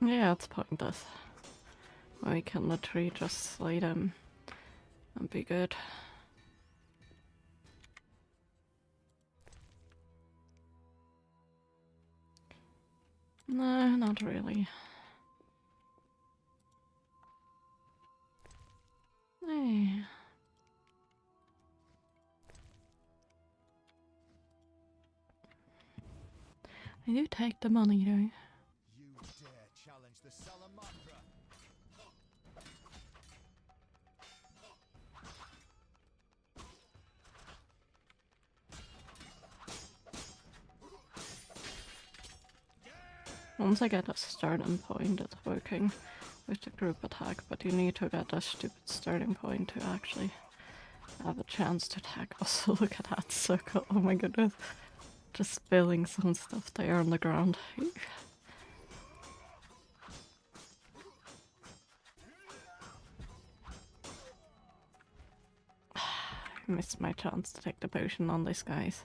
Yeah, it's pointless. We can literally just slay them and be good. No, not really. Hey. I do take the money though. You Once I get a starting point, it's working with the group attack, but you need to get a stupid starting point to actually have a chance to attack. Also, look at that circle. Oh my goodness. Just spilling some stuff there on the ground. I missed my chance to take the potion on this, guys.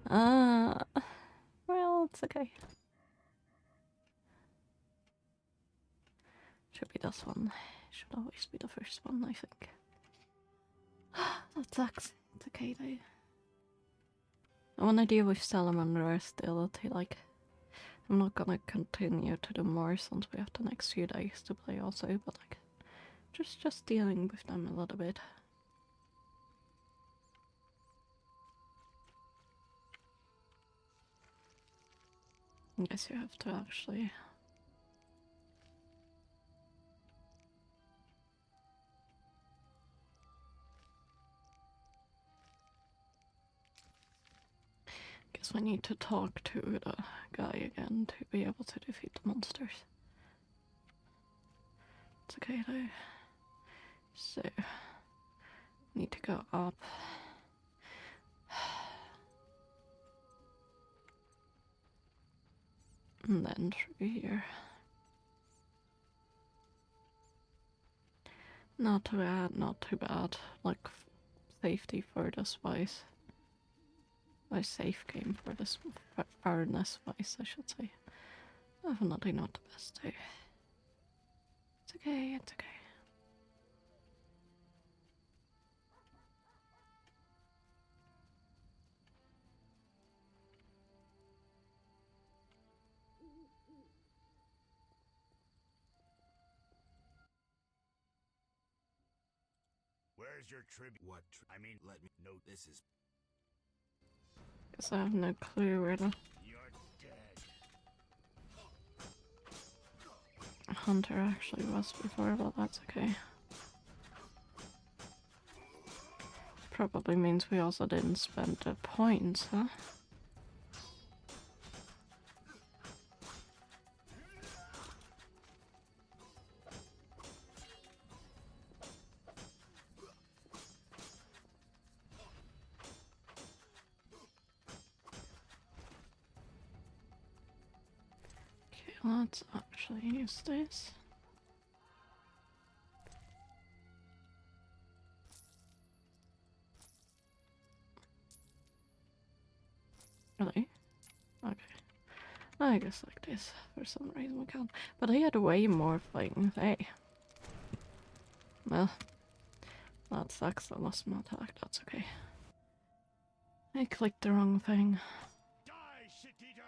Well, it's okay. Should be this one. Should always be the first one, I think. That sucks. It's okay though. I wanna deal with Salamander still till like I'm not gonna continue to do more since we have the next few days to play also, but like just dealing with them a little bit. I guess you have to actually guess we need to talk to the guy again to be able to defeat the monsters. It's okay though. So need to go up. And then through here. Not too bad, not too bad. Like safety for this wise. A safe game for this fairness wise, I should say. Definitely not the best too. It's okay, it's okay. Where's your tribute? What? I mean, let me know this is. Guess I have no clue where the You're dead. hunter actually was before, but that's okay. Probably means we also didn't spend the points, huh? Okay, let's actually use this. Really? Okay. I guess like this. For some reason we can't. But I had way more things, hey. Well, that sucks. I lost my attack. That's okay. I clicked the wrong thing. Die, shit-eater!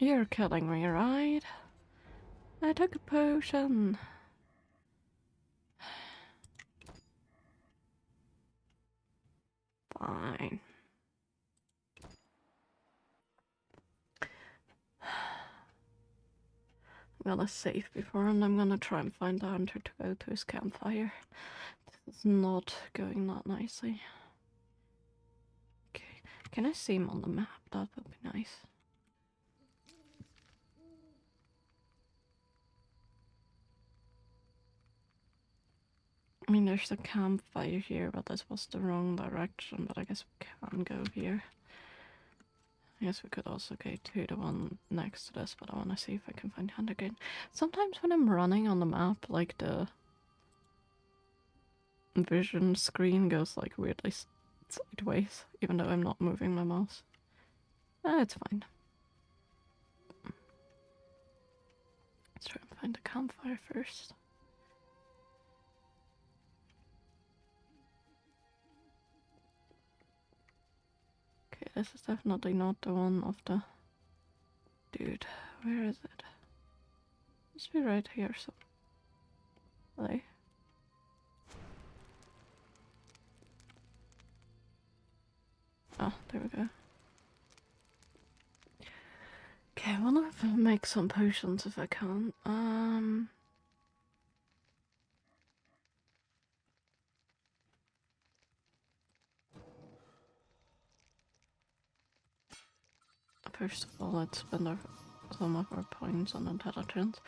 You're killing me, right? I took a potion. Fine. I'm gonna save before and I'm gonna try and find the hunter to go to his campfire. This is not going that nicely. Okay, can I see him on the map? That would be nice. I mean, there's a campfire here, but this was the wrong direction, but I guess we can go here. I guess we could also go to the one next to this, but I want to see if I can find Hunter again. Sometimes when I'm running on the map, like the vision screen goes like weirdly sideways, even though I'm not moving my mouse. It's fine. Let's try and find the campfire first. Okay, this is definitely not the one of the... Dude, where is it? Must be right here, so... Hello? Ah, there we go. Okay, I wanna make some potions if I can. First of all, let's spend some of our points on intelligence.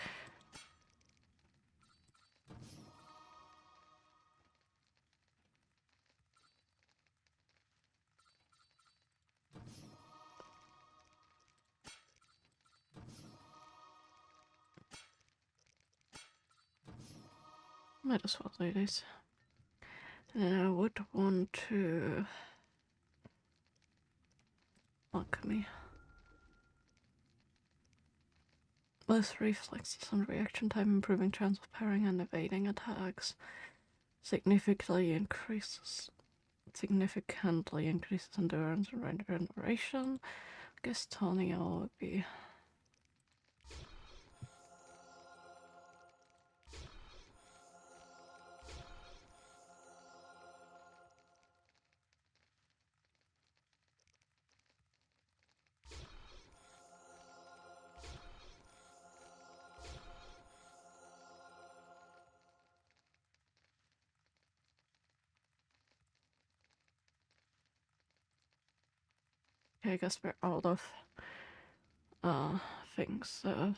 Might as well do this. And I would want to alchemy. Both reflexes and reaction time, improving chance of parrying and evading attacks. Significantly increases endurance and regeneration. I guess Tonio would be. Okay, I guess we're out of things, so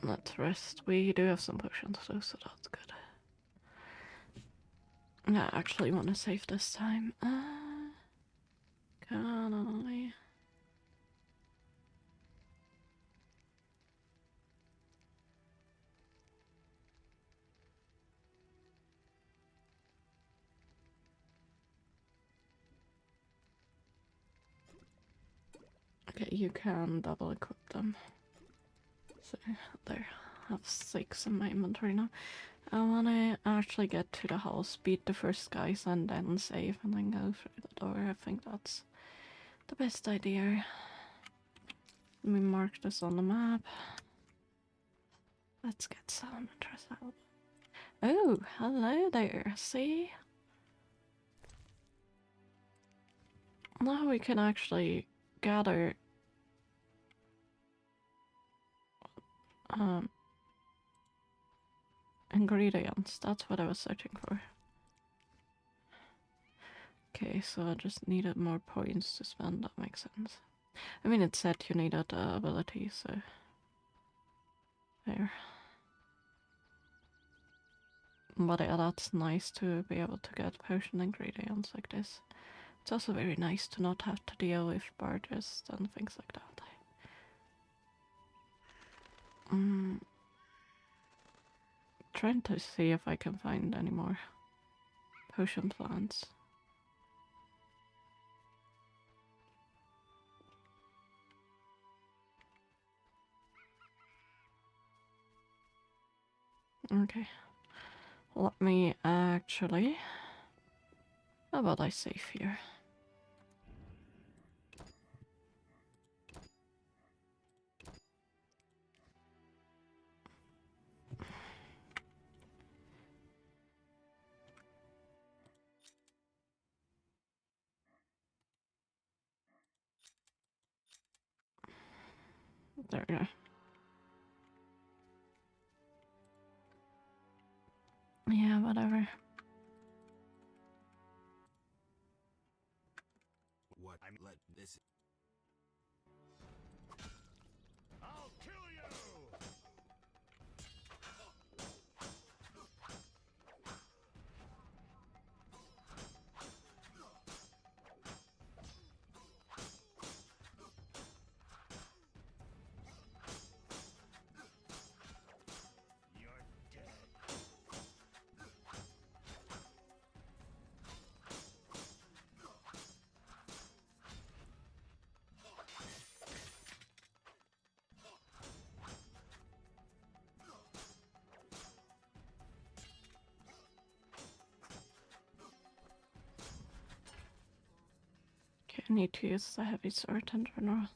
let's rest. We do have some potions though, so that's good. I actually want to save this time. Can I? Okay, you can double equip them. So, there. I have 6 in my inventory now. I want to actually get to the house, beat the first guys, and then save, and then go through the door. I think that's the best idea. Let me mark this on the map. Let's get Salamanders out. Oh, hello there, see? Now we can actually gather ingredients. That's what I was searching for. Okay, so I just needed more points to spend. That makes sense. I mean, it said you needed ability, so there. But yeah, that's nice to be able to get potion ingredients like this. It's also very nice to not have to deal with barges and things like that. Trying to see if I can find any more potion plants. Okay. Let me actually... How about I save here? There we go. Yeah, whatever. What? I'm let this. I'll kill you! You're dead. Okay, I need to use the heavy sword in general.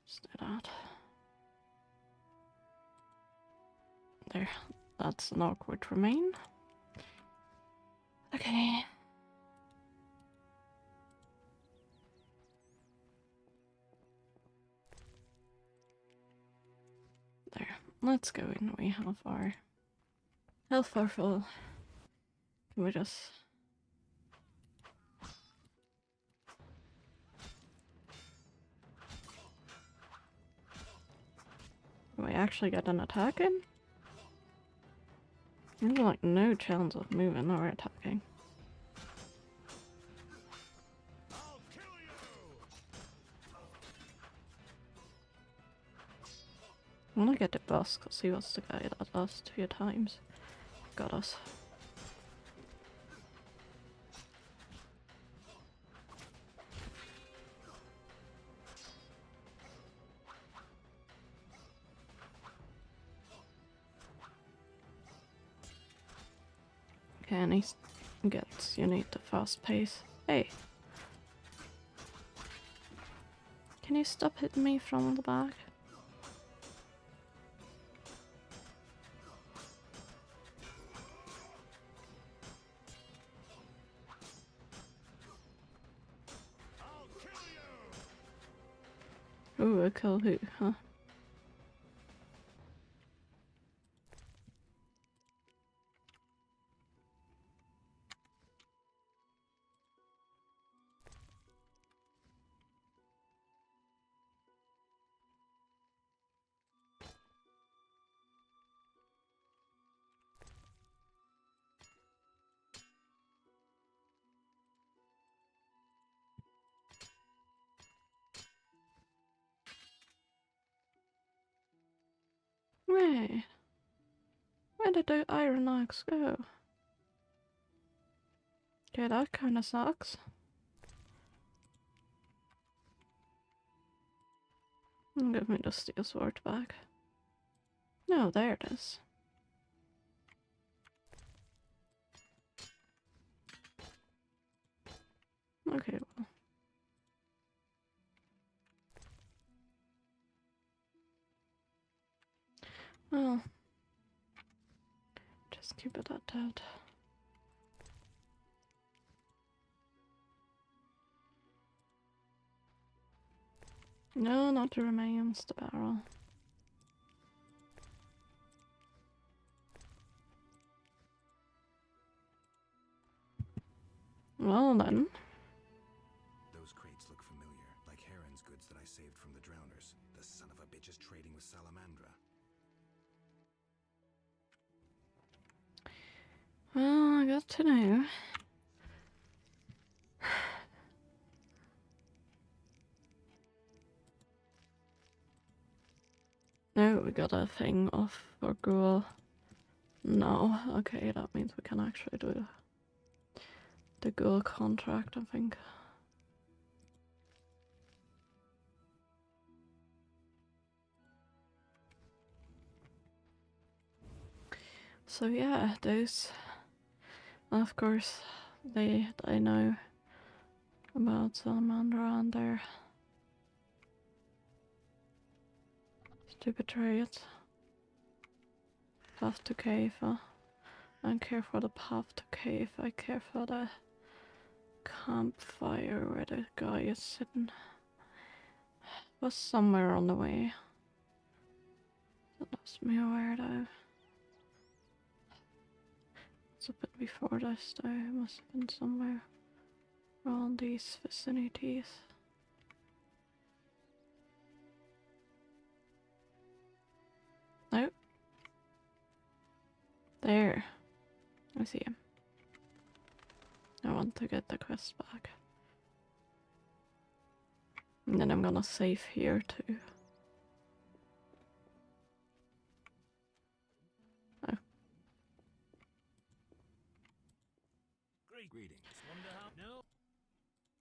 Just do that. There. That's an awkward remain. Okay. Let's go in. We have our health bar full. Can we just... Do we actually get an attack in? There's like no chance of moving or attacking. I wanna get the boss because he was the guy that lost 2 times. Got us. Okay, and he gets, you need the fast pace. Hey! Can you stop hitting me from the back? Ooh, a kill who, huh? Wait. Where did the iron axe go? Okay, that kinda sucks. Give me the steel sword back. No, there it is. Okay, well. Well. Just keep it at that. No, not the remains, the barrel. Well then. Those crates look familiar, like Heron's goods that I saved from the drowners. The son of a bitch is trading with Salamandra. Well, I got to know. No, we got a thing off for Ghoul. No, okay, that means we can actually do the Ghoul contract, I think. So yeah, those, of course, they know about Salamandra and their stupid trade. Path to cave. I don't care for the path to cave. I care for the campfire where the guy is sitting. Was somewhere on the way. That lost me aware though. It's a bit before this though. It must have been somewhere around these vicinities. Nope. There. I see him. I want to get the quest back. And then I'm gonna save here too. Oh. Greetings. Wonder how? No.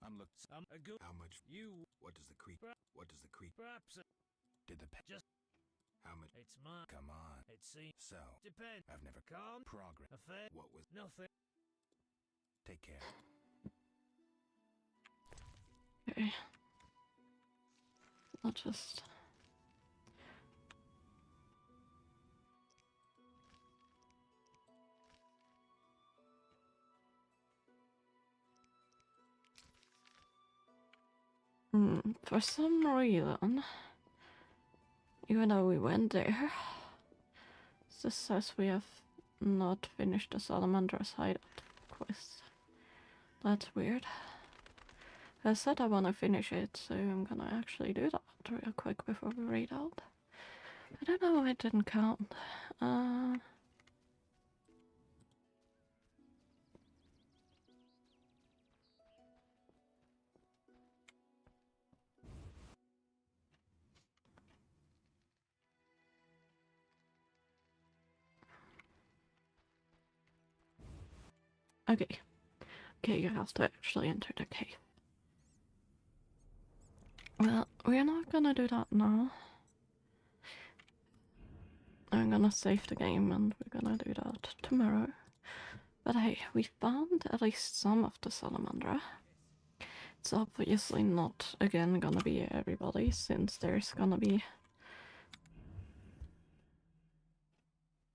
I'm look. A good. How much? You. What does the creek? What does the creek? Perhaps. Did the Just. How much? It's mine. Come on. It seems. So. Depend. I've never Can't. progress. Affair. What was? Nothing. Take care. Okay. I'll just... For some reason, even though we went there, This says we have not finished the Salamandra's hideout quest. That's weird. I said I want to finish it, so I'm gonna actually do that real quick before we raid out. I don't know why it didn't count. Okay. Okay, you have to actually enter the cave. Well, we're not gonna do that now. I'm gonna save the game and we're gonna do that tomorrow. But hey, we found at least some of the Salamandra. It's obviously not, again, gonna be everybody, since there's gonna be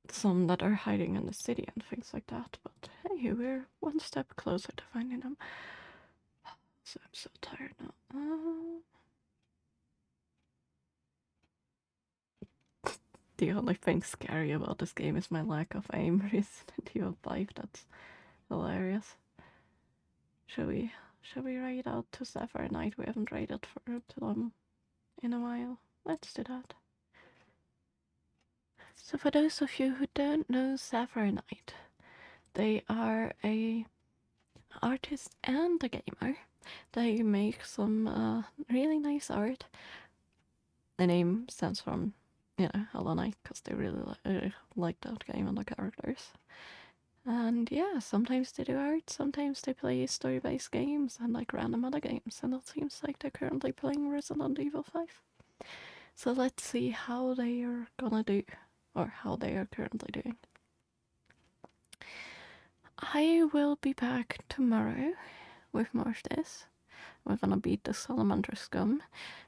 some that are hiding in the city and things like that. But hey, we're one step closer to finding them. So I'm so tired now. The only thing scary about this game is my lack of aim. Resident Evil 5, that's hilarious. Shall we raid out to Sapphire Knight? We haven't raided to them in a while. Let's do that. So for those of you who don't know Sapphire Knight, they are a artist and a gamer. They make some really nice art. The name stands from, Hollow Knight, because they really like that game and the characters. And yeah, sometimes they do art, sometimes they play story-based games and like random other games, and it seems like they're currently playing Resident Evil 5. So let's see how they are gonna do, or how they are currently doing. I will be back tomorrow with more of this. We're gonna beat the Salamander Scum,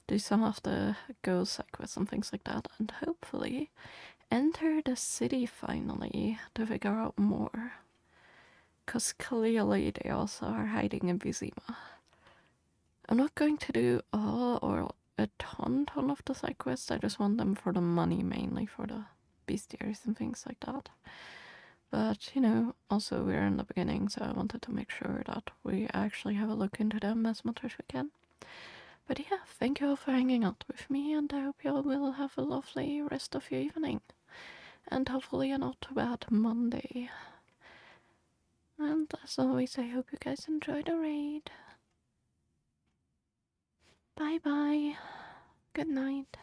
do some of the ghost side quests and things like that, and hopefully enter the city finally to figure out more. Because clearly they also are hiding in Vizima. I'm not going to do all or a ton of the side quests. I just want them for the money, mainly for the bestiaries and things like that. But, also we're in the beginning, so I wanted to make sure that we actually have a look into them as much as we can. But yeah, thank you all for hanging out with me, and I hope you all will have a lovely rest of your evening. And hopefully a not too bad Monday. And as always, I hope you guys enjoy the raid. Bye bye. Good night.